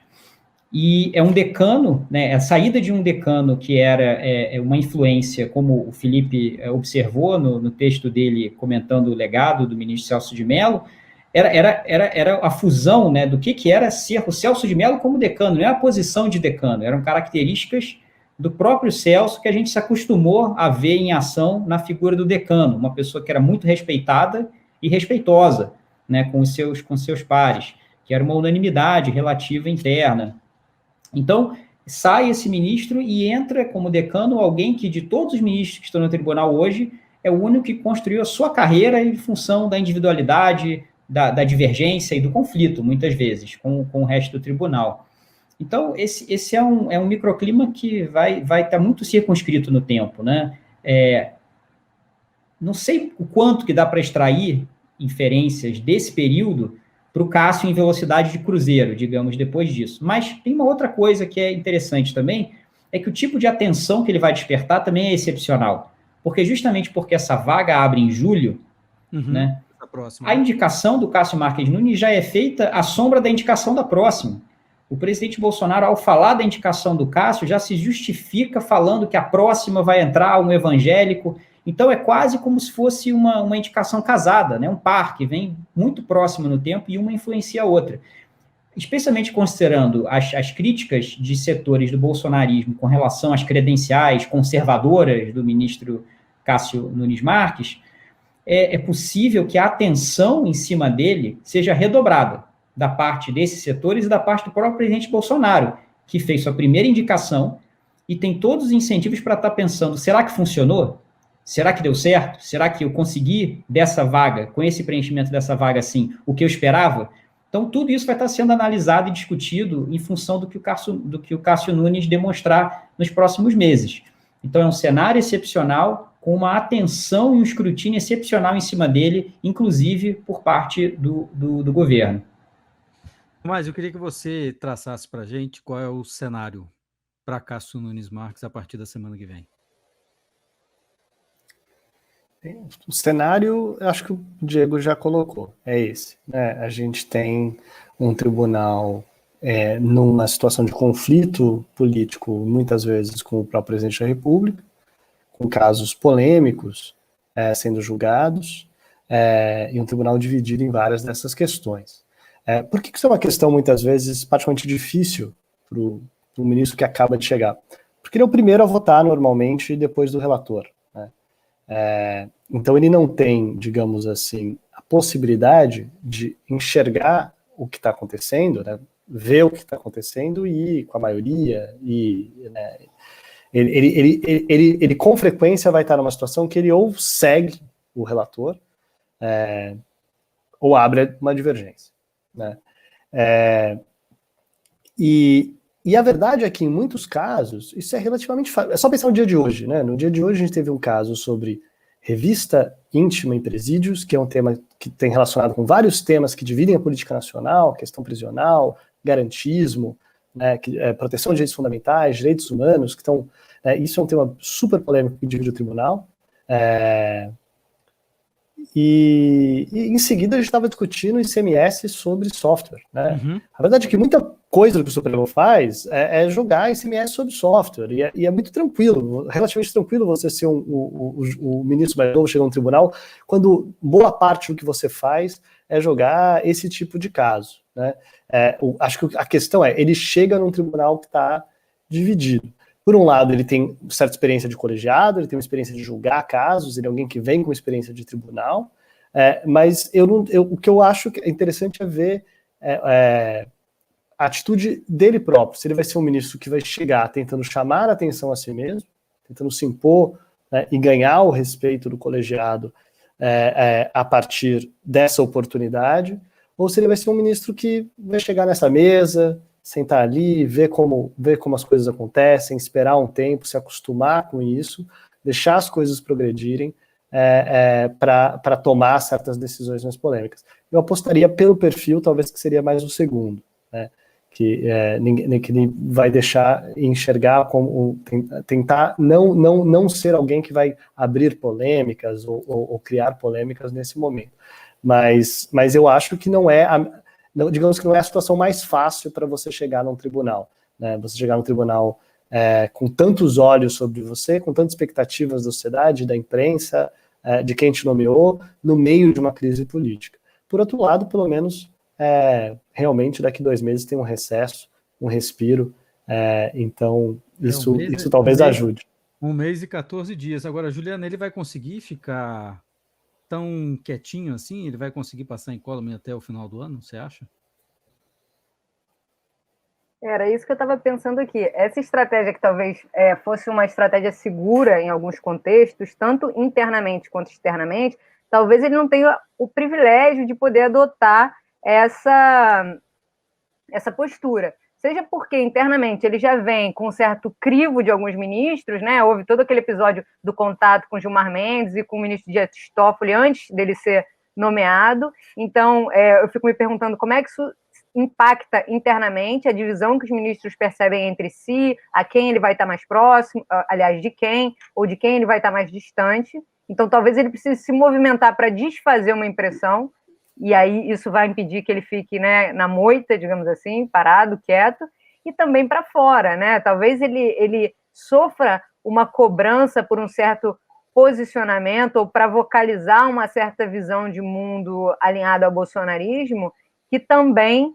E é um decano, né, a saída de um decano que era uma influência, como o Felipe observou no texto dele comentando o legado do ministro Celso de Mello, era a fusão, né, do que era ser o Celso de Mello como decano, não é a posição de decano, eram características do próprio Celso, que a gente se acostumou a ver em ação na figura do decano, uma pessoa que era muito respeitada e respeitosa, né, com seus pares, que era uma unanimidade relativa interna. Então, sai esse ministro e entra como decano alguém que, de todos os ministros que estão no tribunal hoje, é o único que construiu a sua carreira em função da individualidade, da divergência e do conflito, muitas vezes, com o resto do tribunal. Então, esse é um microclima que vai estar muito circunscrito no tempo, né? Não sei o quanto que dá para extrair inferências desse período para o Cássio em velocidade de cruzeiro, digamos, depois disso. Mas tem uma outra coisa que é interessante também, é que o tipo de atenção que ele vai despertar também é excepcional. Porque justamente porque essa vaga abre em julho, né, a indicação do Cássio Marques Nunes já é feita à sombra da indicação da próxima. O presidente Bolsonaro, ao falar da indicação do Cássio, já se justifica falando que a próxima vai entrar um evangélico. Então, é quase como se fosse uma indicação casada, né? Um par que vem muito próximo no tempo e uma influencia a outra. Especialmente considerando as críticas de setores do bolsonarismo com relação às credenciais conservadoras do ministro Cássio Nunes Marques, é possível que a atenção em cima dele seja redobrada da parte desses setores e da parte do próprio presidente Bolsonaro, que fez sua primeira indicação e tem todos os incentivos para estar pensando, será que funcionou? Será que deu certo? Será que eu consegui dessa vaga, com esse preenchimento dessa vaga, assim, o que eu esperava? Então, tudo isso vai estar sendo analisado e discutido em função do que o Cássio Nunes demonstrar nos próximos meses. Então, é um cenário excepcional, com uma atenção e um escrutínio excepcional em cima dele, inclusive por parte do governo. Mas eu queria que você traçasse para a gente qual é o cenário para Cássio Nunes Marques a partir da semana que vem. O cenário, acho que o Diego já colocou, é esse, né? A gente tem um tribunal numa situação de conflito político, muitas vezes com o próprio presidente da República, com casos polêmicos sendo julgados, e um tribunal dividido em várias dessas questões. Por que isso é uma questão, muitas vezes, particularmente difícil para o ministro que acaba de chegar? Porque ele é o primeiro a votar, normalmente, depois do relator, né? Então ele não tem, digamos assim, a possibilidade de enxergar o que está acontecendo, né, ver o que está acontecendo e ir com a maioria, né, ele com frequência vai estar numa situação que ele ou segue o relator ou abre uma divergência, né? E a verdade é que, em muitos casos, isso é relativamente fácil. É só pensar no dia de hoje, né? No dia de hoje, a gente teve um caso sobre revista íntima em presídios, que é um tema que tem relacionado com vários temas que dividem a política nacional, questão prisional, garantismo, né, proteção de direitos fundamentais, direitos humanos, que estão... isso é um tema super polêmico que divide o tribunal. E em seguida a gente estava discutindo ICMS sobre software, né? Uhum. A verdade é que muita coisa que o Supremo faz é jogar ICMS sobre software, e é muito tranquilo, relativamente tranquilo você ser o ministro mais novo chegar no tribunal, quando boa parte do que você faz é jogar esse tipo de caso, né? Acho que a questão ele chega num tribunal que está dividido. Por um lado, ele tem certa experiência de colegiado, ele tem uma experiência de julgar casos, ele é alguém que vem com experiência de tribunal, mas o que eu acho que é interessante é ver a atitude dele próprio, se ele vai ser um ministro que vai chegar tentando chamar a atenção a si mesmo, tentando se impor, né, e ganhar o respeito do colegiado a partir dessa oportunidade, ou se ele vai ser um ministro que vai chegar nessa mesa, sentar ali, ver como as coisas acontecem, esperar um tempo, se acostumar com isso, deixar as coisas progredirem para tomar certas decisões mais polêmicas. Eu apostaria pelo perfil, talvez que seria mais o segundo, né? Que ninguém vai deixar enxergar, tentar não ser alguém que vai abrir polêmicas ou criar polêmicas nesse momento. Mas eu acho que digamos que não é a situação mais fácil para você chegar num tribunal, né? Você chegar num tribunal com tantos olhos sobre você, com tantas expectativas da sociedade, da imprensa, de quem te nomeou, no meio de uma crise política. Por outro lado, pelo menos, realmente daqui 2 meses tem um recesso, um respiro, então Isso talvez ajude. 1 mês e 14 dias. Agora, Juliana, ele vai conseguir ficar tão quietinho assim? Ele vai conseguir passar incólume até o final do ano, você acha? Era isso que eu estava pensando aqui. Essa estratégia que talvez fosse uma estratégia segura em alguns contextos, tanto internamente quanto externamente, talvez ele não tenha o privilégio de poder adotar essa postura. Seja porque internamente ele já vem com um certo crivo de alguns ministros, né? Houve todo aquele episódio do contato com Gilmar Mendes e com o ministro Dias Toffoli antes dele ser nomeado. Então, eu fico me perguntando como é que isso impacta internamente a divisão que os ministros percebem entre si, a quem ele vai estar mais próximo, aliás, de quem, ou de quem ele vai estar mais distante. Então, talvez ele precise se movimentar para desfazer uma impressão, e aí isso vai impedir que ele fique, né, na moita, digamos assim, parado, quieto, e também para fora, né? Talvez ele sofra uma cobrança por um certo posicionamento ou para vocalizar uma certa visão de mundo alinhada ao bolsonarismo, que também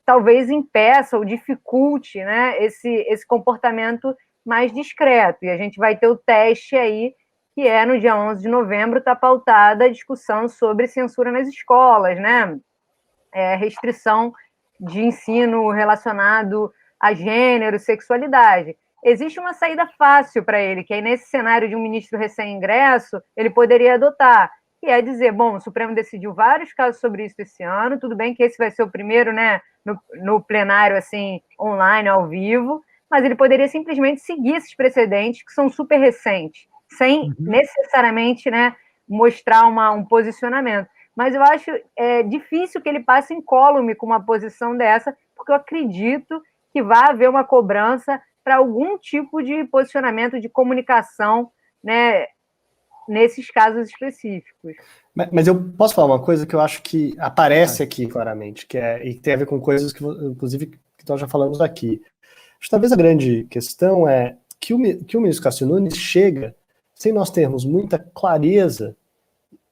talvez impeça ou dificulte, né, esse comportamento mais discreto. E a gente vai ter o teste aí, que no dia 11 de novembro está pautada a discussão sobre censura nas escolas, né? Restrição de ensino relacionado a gênero, sexualidade. Existe uma saída fácil para ele, que aí nesse cenário de um ministro recém-ingresso, ele poderia adotar, que é dizer, bom, o Supremo decidiu vários casos sobre isso esse ano, tudo bem que esse vai ser o primeiro, né, no plenário, assim, online, ao vivo, mas ele poderia simplesmente seguir esses precedentes que são super recentes, sem necessariamente, né, mostrar um posicionamento. Mas eu acho difícil que ele passe incólume com uma posição dessa, porque eu acredito que vai haver uma cobrança para algum tipo de posicionamento de comunicação, né, nesses casos específicos. Mas eu posso falar uma coisa que eu acho que aparece aqui claramente, e que tem a ver com coisas que, inclusive, que nós já falamos aqui. Acho que talvez a grande questão é que o ministro Cássio Nunes chega sem nós termos muita clareza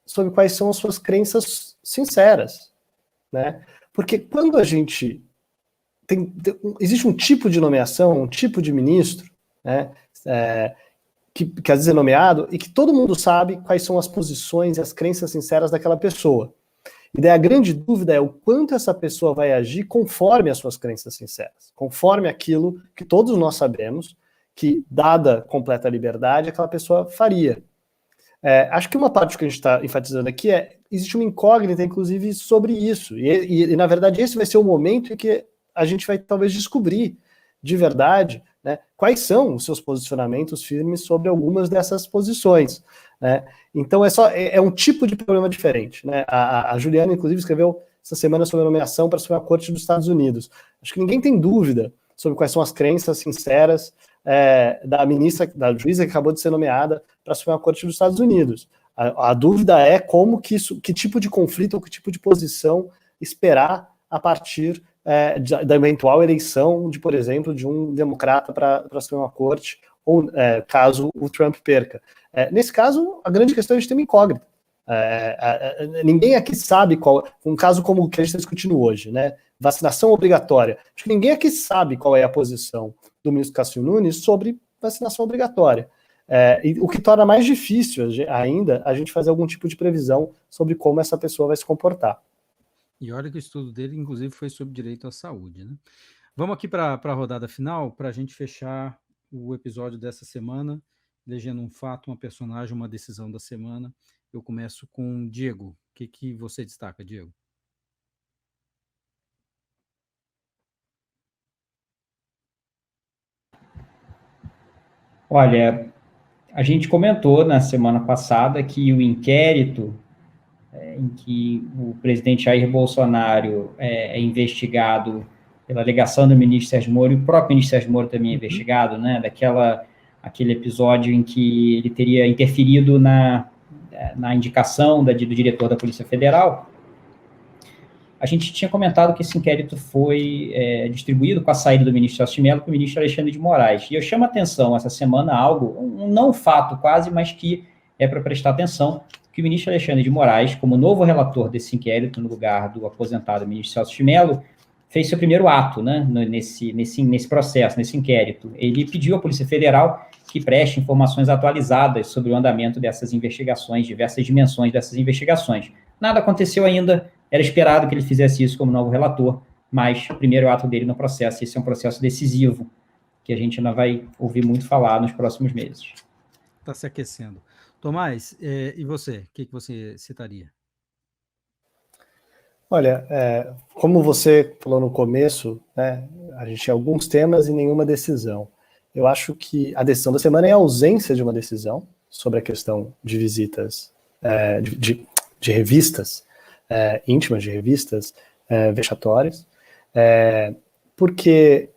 sobre quais são as suas crenças sinceras, né? Porque quando a gente existe um tipo de nomeação, um tipo de ministro, né, que às vezes é nomeado e que todo mundo sabe quais são as posições e as crenças sinceras daquela pessoa. E daí a grande dúvida é o quanto essa pessoa vai agir conforme as suas crenças sinceras, conforme aquilo que todos nós sabemos que, dada completa liberdade, aquela pessoa faria. Acho que uma parte que a gente está enfatizando aqui existe uma incógnita, inclusive, sobre isso. E, na verdade, esse vai ser o momento em que a gente vai talvez descobrir de verdade, né, quais são os seus posicionamentos firmes sobre algumas dessas posições, né? Então é um tipo de problema diferente, né? A Juliana, inclusive, escreveu essa semana sobre a nomeação para a Suprema Corte dos Estados Unidos. Acho que ninguém tem dúvida sobre quais são as crenças sinceras da juíza que acabou de ser nomeada para a Suprema Corte dos Estados Unidos. A dúvida é que tipo de conflito ou que tipo de posição esperar a partir da eventual eleição por exemplo, de um democrata para a Suprema Corte, ou caso o Trump perca. Nesse caso, a grande questão é a gente tem uma incógnita. Ninguém aqui sabe um caso como o que a gente está discutindo hoje, né? Vacinação obrigatória. Acho que ninguém aqui sabe qual é a posição do ministro Cássio Nunes sobre vacinação obrigatória. E o que torna mais difícil ainda a gente fazer algum tipo de previsão sobre como essa pessoa vai se comportar. E olha que o estudo dele, inclusive, foi sobre direito à saúde, né? Vamos aqui para a rodada final, para a gente fechar o episódio dessa semana, elegendo um fato, uma personagem, uma decisão da semana. Eu começo com Diego. O que você destaca, Diego? Olha, a gente comentou na semana passada que o inquérito em que o presidente Jair Bolsonaro é investigado pela alegação do ministro Sérgio Moro, e o próprio ministro Sérgio Moro também é investigado, né, aquele episódio em que ele teria interferido na indicação do diretor da Polícia Federal. A gente tinha comentado que esse inquérito foi distribuído com a saída do ministro Celso de Mello para o ministro Alexandre de Moraes. E eu chamo a atenção essa semana algo, não fato quase, mas que é para prestar atenção, que o ministro Alexandre de Moraes, como novo relator desse inquérito, no lugar do aposentado ministro Celso de Mello, fez seu primeiro ato, né, nesse processo, nesse inquérito. Ele pediu à Polícia Federal que preste informações atualizadas sobre o andamento dessas investigações, diversas dimensões dessas investigações. Nada aconteceu ainda, era esperado que ele fizesse isso como novo relator, mas o primeiro ato dele no processo, esse é um processo decisivo, que a gente ainda vai ouvir muito falar nos próximos meses. Está se aquecendo. Tomás, e você? O que você citaria? Olha, como você falou no começo, né, a gente tinha alguns temas e nenhuma decisão. Eu acho que a decisão da semana é a ausência de uma decisão sobre a questão de visitas, de revistas íntimas, de revistas vexatórias, porque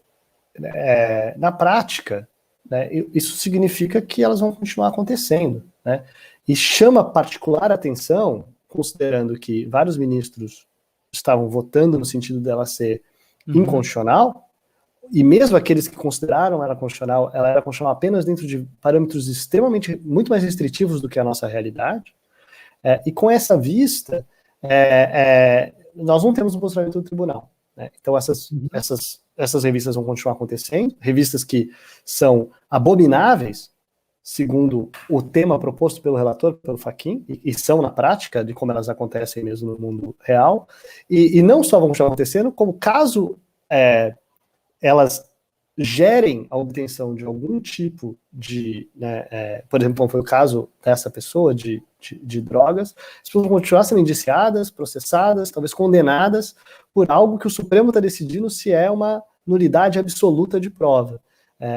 na prática, né, isso significa que elas vão continuar acontecendo, né, e chama particular atenção, considerando que vários ministros estavam votando no sentido dela ser inconstitucional, e mesmo aqueles que consideraram ela era constitucional apenas dentro de parâmetros extremamente, muito mais restritivos do que a nossa realidade, e com essa vista, nós não temos um posicionamento do tribunal, né? Então essas revistas vão continuar acontecendo, revistas que são abomináveis, segundo o tema proposto pelo relator, pelo Fachin, e são na prática de como elas acontecem mesmo no mundo real, e não só vão continuar acontecendo, como caso elas gerem a obtenção de algum tipo de, por exemplo, como foi o caso dessa pessoa, de drogas, as pessoas vão continuar sendo indiciadas, processadas, talvez condenadas por algo que o Supremo está decidindo se é uma nulidade absoluta de prova.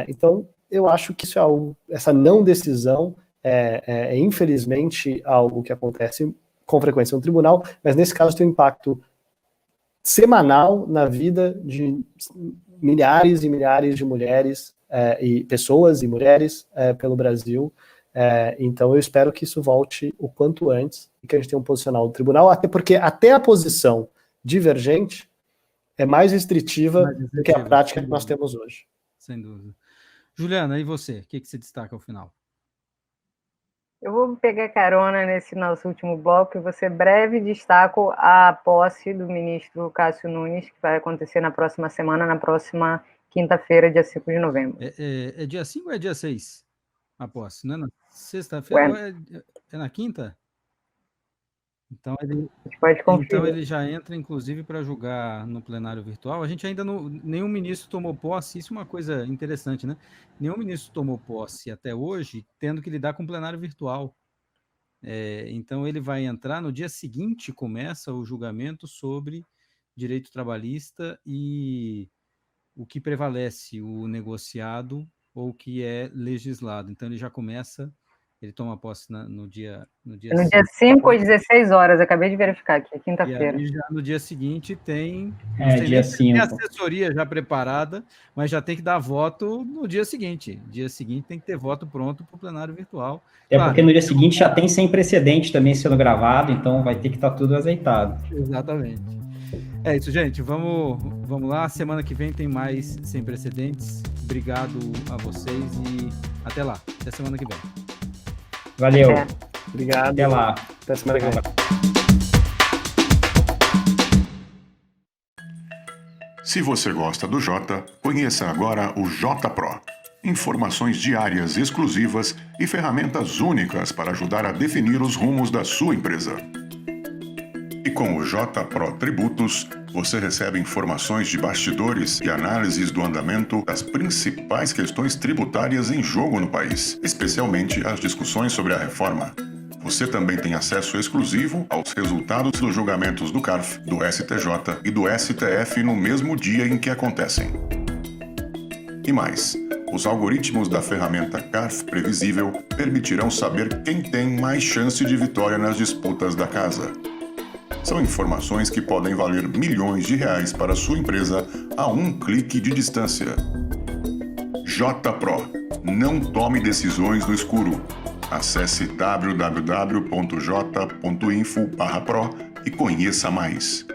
Então, eu acho que isso é algo, essa não decisão é infelizmente algo que acontece com frequência no tribunal, mas nesse caso tem um impacto semanal na vida de milhares e milhares de mulheres e pessoas e mulheres pelo Brasil. Então eu espero que isso volte o quanto antes e que a gente tenha um posicional do tribunal, até porque até a posição divergente é mais restritiva do que a prática que nós temos hoje. Sem dúvida. Juliana, e você? O que você destaca ao final? Eu vou pegar carona nesse nosso último bloco e vou ser breve. Destaco a posse do ministro Cássio Nunes, que vai acontecer na próxima semana, na próxima quinta-feira, dia 5 de novembro. É dia 5 ou é dia 6? A posse, não é na sexta-feira ou é na quinta? Então ele já entra, inclusive, para julgar no plenário virtual. A gente ainda não... Nenhum ministro tomou posse. Isso é uma coisa interessante, né? Nenhum ministro tomou posse até hoje, tendo que lidar com o plenário virtual. Então ele vai entrar no dia seguinte, começa o julgamento sobre direito trabalhista e o que prevalece, o negociado ou o que é legislado. Então ele já começa... Ele toma posse no dia 5 às 16 horas, acabei de verificar aqui, quinta-feira. E aí já no dia seguinte tem dia 5. assessoria já preparada, mas já tem que dar voto no dia seguinte. Dia seguinte tem que ter voto pronto para o plenário virtual. Porque no dia seguinte já tem sem precedente também sendo gravado, então vai ter que estar tudo azeitado. Exatamente. É isso, gente. Vamos lá. Semana que vem tem mais Sem Precedentes. Obrigado a vocês e até lá. Até semana que vem. Valeu. Obrigado. Até lá. Até semana que vem. Se você gosta do Jota, conheça agora o Jota Pro. Informações diárias exclusivas e ferramentas únicas para ajudar a definir os rumos da sua empresa. E com o Jota Pro Tributos, você recebe informações de bastidores e análises do andamento das principais questões tributárias em jogo no país, especialmente as discussões sobre a reforma. Você também tem acesso exclusivo aos resultados dos julgamentos do CARF, do STJ e do STF no mesmo dia em que acontecem. E mais, os algoritmos da ferramenta CARF Previsível permitirão saber quem tem mais chance de vitória nas disputas da casa. São informações que podem valer milhões de reais para a sua empresa a um clique de distância. JPro. Não tome decisões no escuro. Acesse www.j.info/pro e conheça mais.